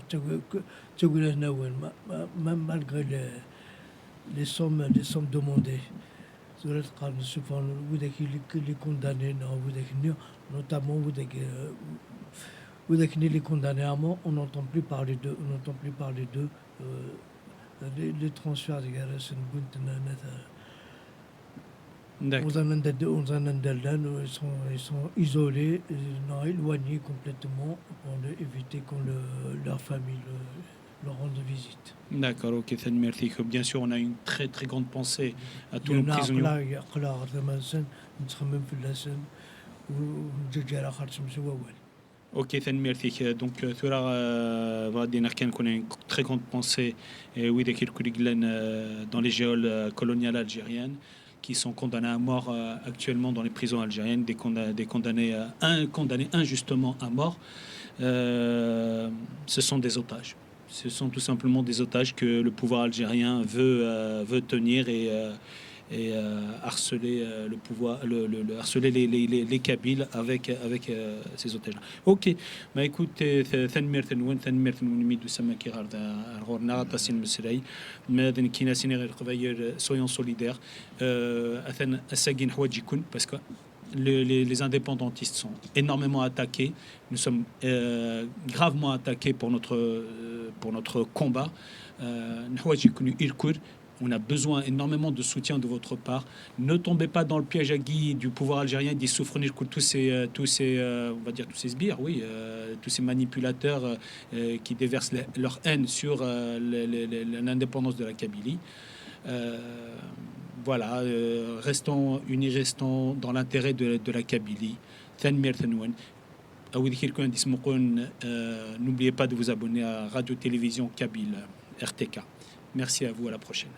même malgré les sommes demandées. Souvent, les condamnés, notamment les condamnés à mort, on n'entend plus parler d'eux. Les transferts de guerre, c'est une bonne. D'accord. Ils sont isolés, éloignés complètement pour éviter que leur famille leur rende visite. D'accord, ok, merci. Bien sûr, on a une très très grande pensée à tous Il y nos en a prisonniers. Ok, merci. Donc, on a une très grande pensée oui, dans les géoles coloniales algériennes qui sont condamnés à mort actuellement dans les prisons algériennes, des condamnés injustement à mort. Ce sont des otages. Ce sont tout simplement des otages que le pouvoir algérien veut tenir et harceler le pouvoir, harceler les Kabyles avec ces otages. Ok, bah écoutez, ثنمير نميدو سما كي غارد غورنا تاسين مسراي مادن كينا سيني غير قباير soyons solidaires أثن الساقين حوايج يكون parce que les indépendantistes sont énormément attaqués. Nous sommes gravement attaqués pour notre combat. On a besoin énormément de soutien de votre part. Ne tombez pas dans le piège à Guy du pouvoir algérien d'y souffrir tous ces on va dire tous ces sbires, oui, tous ces manipulateurs qui déversent leur haine sur l'indépendance de la Kabylie. Voilà, restons unis, restons dans l'intérêt de la Kabylie. N'oubliez pas de vous abonner à Radio Télévision Kabyle, RTK. Merci à vous, à la prochaine.